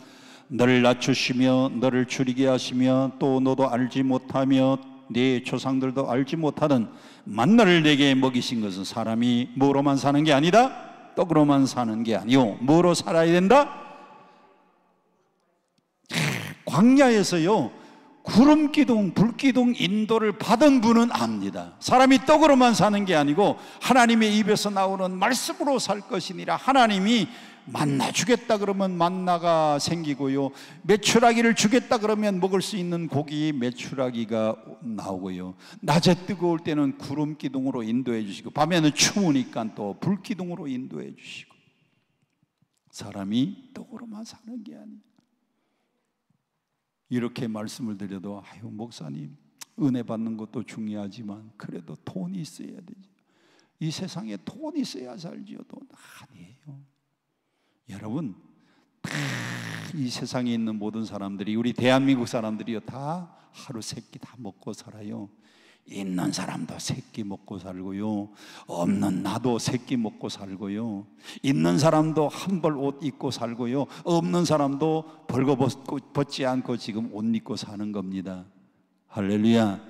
너를 낮추시며 너를 줄이게 하시며 또 너도 알지 못하며 네 조상들도 알지 못하던 만나를 내게 먹이신 것은 사람이 뭐로만 사는 게 아니다. 떡으로만 사는 게 아니요. 뭐로 살아야 된다? 광야에서요 구름기둥 불기둥 인도를 받은 분은 압니다. 사람이 떡으로만 사는 게 아니고 하나님의 입에서 나오는 말씀으로 살 것이니라. 하나님이 만나 주겠다 그러면 만나가 생기고요, 메추라기를 주겠다 그러면 먹을 수 있는 고기 메추라기가 나오고요, 낮에 뜨거울 때는 구름기둥으로 인도해 주시고 밤에는 추우니까 또 불기둥으로 인도해 주시고, 사람이 떡으로만 사는 게 아니에요. 이렇게 말씀을 드려도 아유 목사님 은혜 받는 것도 중요하지만 그래도 돈이 있어야 되죠. 이 세상에 돈이 있어야 살지요. 돈 아니에요. 여러분 이 세상에 있는 모든 사람들이, 우리 대한민국 사람들이요 다 하루 세 끼 다 먹고 살아요. 있는 사람도 세 끼 먹고 살고요, 없는 나도 세 끼 먹고 살고요, 있는 사람도 한 벌 옷 입고 살고요, 없는 사람도 벌거벗지 않고 지금 옷 입고 사는 겁니다. 할렐루야.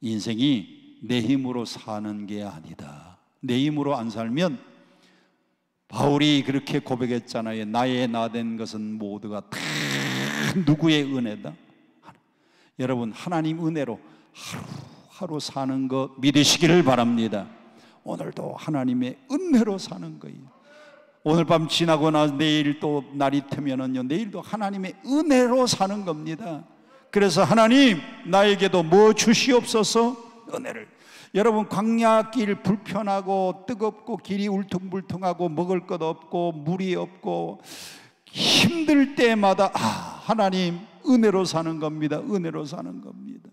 인생이 내 힘으로 사는 게 아니다. 내 힘으로 안 살면 바울이 그렇게 고백했잖아요. 나의 나된 것은 모두가 다 누구의 은혜다. 여러분 하나님 은혜로 하루하루 사는 것 믿으시기를 바랍니다. 오늘도 하나님의 은혜로 사는 거예요. 오늘 밤 지나고 나서 내일 또 날이 트면은요 내일도 하나님의 은혜로 사는 겁니다. 그래서 하나님 나에게도 뭐 주시옵소서. 은혜를. 여러분 광야길 불편하고 뜨겁고 길이 울퉁불퉁하고 먹을 것 없고 물이 없고 힘들 때마다 하나님 은혜로 사는 겁니다. 은혜로 사는 겁니다.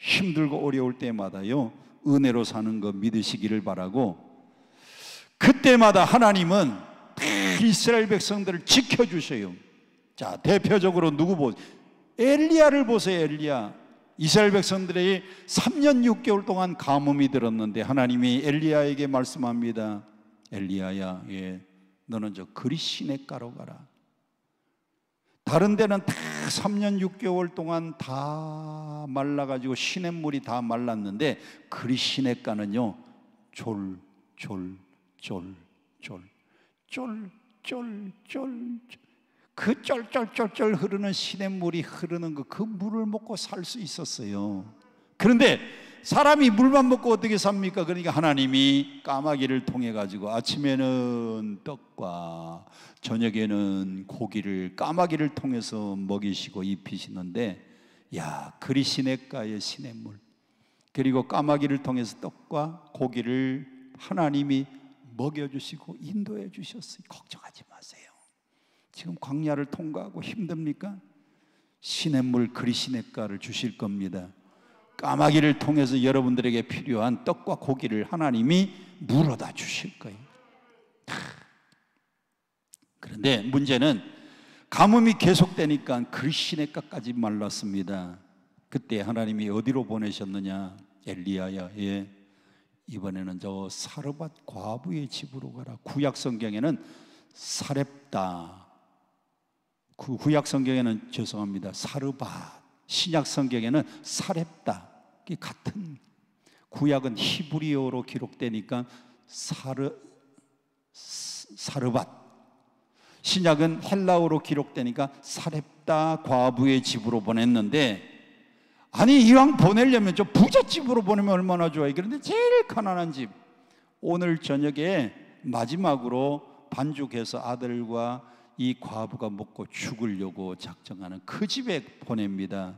힘들고 어려울 때마다요 은혜로 사는 거 믿으시기를 바라고, 그때마다 하나님은 이스라엘 백성들을 지켜주셔요. 자 대표적으로 누구 보세요? 엘리야를 보세요. 엘리야. 이스라엘 백성들이 3년 6개월 동안 가뭄이 들었는데 하나님이 엘리야에게 말씀합니다. 엘리야야, 너는 저 그리 시냇가로 가라. 다른 데는 다 3년 6개월 동안 다 말라가지고 시냇물이 다 말랐는데 그리 시냇가는요 그 쫄쫄쫄쫄 흐르는 시냇물이 흐르는 그 물을 먹고 살 수 있었어요. 그런데 사람이 물만 먹고 어떻게 삽니까? 그러니까 하나님이 까마귀를 통해 가지고 아침에는 떡과 저녁에는 고기를 까마귀를 통해서 먹이시고 입히시는데, 야 그리 시냇가의 시냇물 그리고 까마귀를 통해서 떡과 고기를 하나님이 먹여주시고 인도해 주셨어요. 걱정하지 마세요. 지금 광야를 통과하고 힘듭니까? 시냇물 그리 시냇가를 주실 겁니다. 까마귀를 통해서 여러분들에게 필요한 떡과 고기를 하나님이 물어다 주실 거예요. 그런데 문제는 가뭄이 계속되니까 그리 시냇가까지 말랐습니다. 그때 하나님이 어디로 보내셨느냐? 엘리야야, 이번에는 저 사르밧 과부의 집으로 가라. 구약 성경에는 사렙다, 구약 성경에는 죄송합니다 사르밧, 신약 성경에는 사렙다, 같은, 구약은 히브리어로 기록되니까 사르밧, 신약은 헬라어로 기록되니까 사렙다 과부의 집으로 보냈는데, 아니 이왕 보내려면 좀 부잣집으로 보내면 얼마나 좋아요. 그런데 제일 가난한 집, 오늘 저녁에 마지막으로 반죽해서 아들과 이 과부가 먹고 죽으려고 작정하는 그 집에 보냅니다.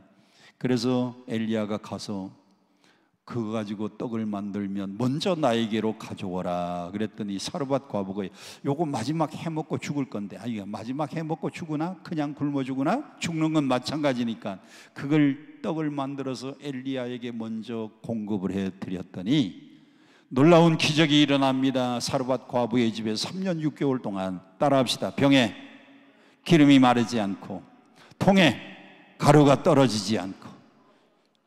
그래서 엘리야가 가서 그거 가지고 떡을 만들면 먼저 나에게로 가져오라 그랬더니 사르밧 과부가 요거 마지막 해먹고 죽을 건데, 이거 마지막 해먹고 죽으나 그냥 굶어 죽으나 죽는 건 마찬가지니까 그걸 떡을 만들어서 엘리야에게 먼저 공급을 해드렸더니 놀라운 기적이 일어납니다. 사르밧 과부의 집에 3년 6개월 동안, 따라합시다, 병에 기름이 마르지 않고 통에 가루가 떨어지지 않고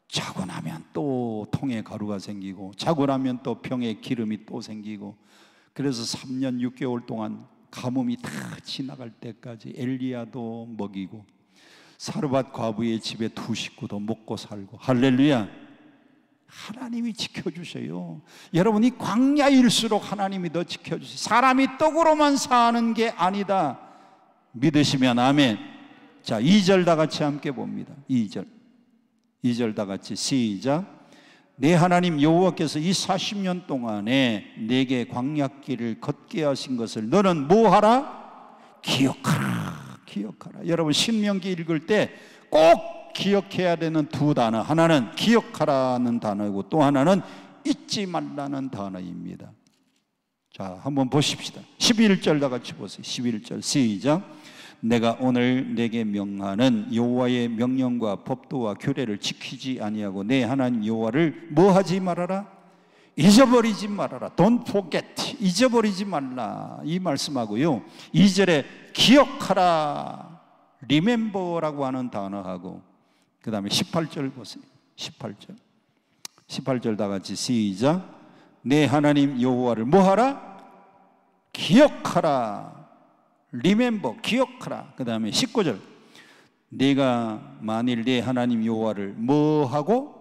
자고 나면 또 또 통에 가루가 생기고, 자고 나면 또 병에 기름이 또 생기고, 그래서 3년 6개월 동안 가뭄이 다 지나갈 때까지 엘리야도 먹이고 사르밧 과부의 집에 두 식구도 먹고 살고. 할렐루야. 하나님이 지켜주세요. 여러분이 광야일수록 하나님이 더 지켜주세요. 사람이 떡으로만 사는 게 아니다. 믿으시면 아멘. 자, 2절 다 같이 함께 봅니다. 2절 다 같이 시작. 내 하나님 여호와께서 이 40년 동안에 내게 광야길을 걷게 하신 것을 너는 뭐하라? 기억하라. 기억하라. 여러분 신명기 읽을 때 꼭 기억해야 되는 두 단어, 하나는 기억하라는 단어이고 또 하나는 잊지 말라는 단어입니다. 자, 한번 보십시다. 11절 다 같이 보세요. 11절 시작. 내가 오늘 내게 명하는 여호와의 명령과 법도와 규례를 지키지 아니하고 내 하나님 여호와를 뭐하지 말아라? 잊어버리지 말아라. Don't forget. 잊어버리지 말라. 이 말씀하고요. 2절에 기억하라. Remember라고 하는 단어하고 그 다음에 18절 보세요. 18절 다 같이 시작. 내 하나님 여호와를 뭐하라? 기억하라. Remember, 기억하라. 그 다음에 19절. 내가 만일 내 하나님 여호와를 뭐하고?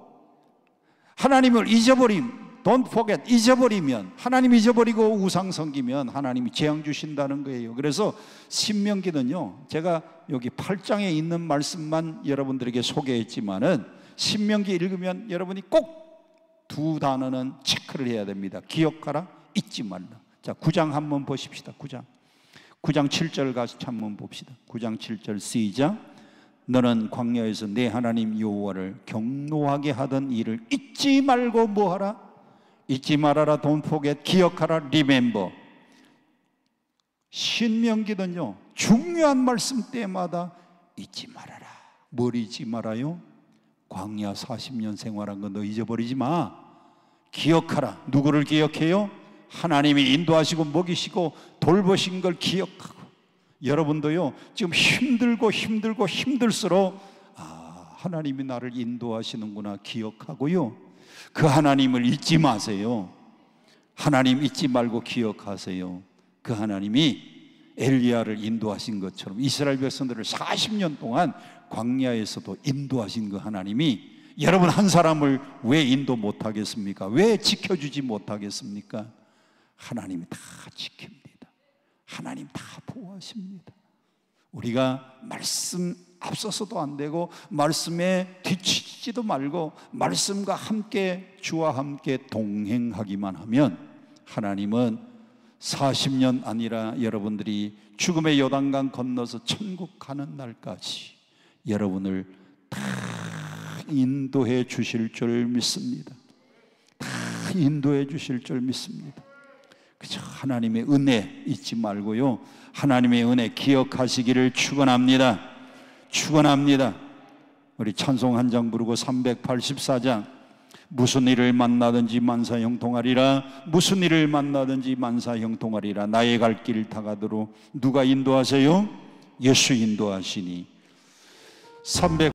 하나님을 잊어버림. Don't forget. 잊어버리면, 하나님 잊어버리고 우상 섬기면 하나님이 재앙 주신다는 거예요. 그래서 신명기는요, 제가 여기 8장에 있는 말씀만 여러분들에게 소개했지만은 신명기 읽으면 여러분이 꼭 두 단어는 체크를 해야 됩니다. 기억하라, 잊지 말라. 자, 9장 한번 보십시다. 9장 7절 같이 한번 봅시다. 9장 7절 시작. 너는 광야에서 내 하나님 여호와를 경노하게 하던 일을 잊지 말고 뭐하라? 잊지 말아라. Don't forget. 기억하라. Remember. 신명기는요, 중요한 말씀 때마다 잊지 말아라. 뭘 잊지 말아요? 광야 40년 생활한 거 너 잊어버리지 마. 기억하라. 누구를 기억해요? 하나님이 인도하시고 먹이시고 돌보신 걸 기억하고. 여러분도요, 지금 힘들수록 하나님이 나를 인도하시는구나 기억하고요, 그 하나님을 잊지 마세요. 하나님 잊지 말고 기억하세요. 그 하나님이 엘리야를 인도하신 것처럼 이스라엘 백성들을 40년 동안 광야에서도 인도하신 그 하나님이 여러분 한 사람을 왜 인도 못하겠습니까? 왜 지켜주지 못하겠습니까? 하나님이 다 지킵니다. 하나님 다 보호하십니다. 우리가 말씀 앞서서도 안 되고 말씀에 뒤치지도 말고 말씀과 함께 주와 함께 동행하기만 하면 하나님은 40년 아니라 여러분들이 죽음의 요단강 건너서 천국 가는 날까지 여러분을 다 인도해 주실 줄 믿습니다. 다 인도해 주실 줄 믿습니다. 그저 하나님의 은혜 잊지 말고요, 하나님의 은혜 기억하시기를 축원합니다. 축원합니다. 우리 찬송 한 장 부르고 384장. 무슨 일을 만나든지 만사 형통하리라. 무슨 일을 만나든지 만사 형통하리라. 나의 갈 길 다 가도록 누가 인도하세요? 예수 인도하시니.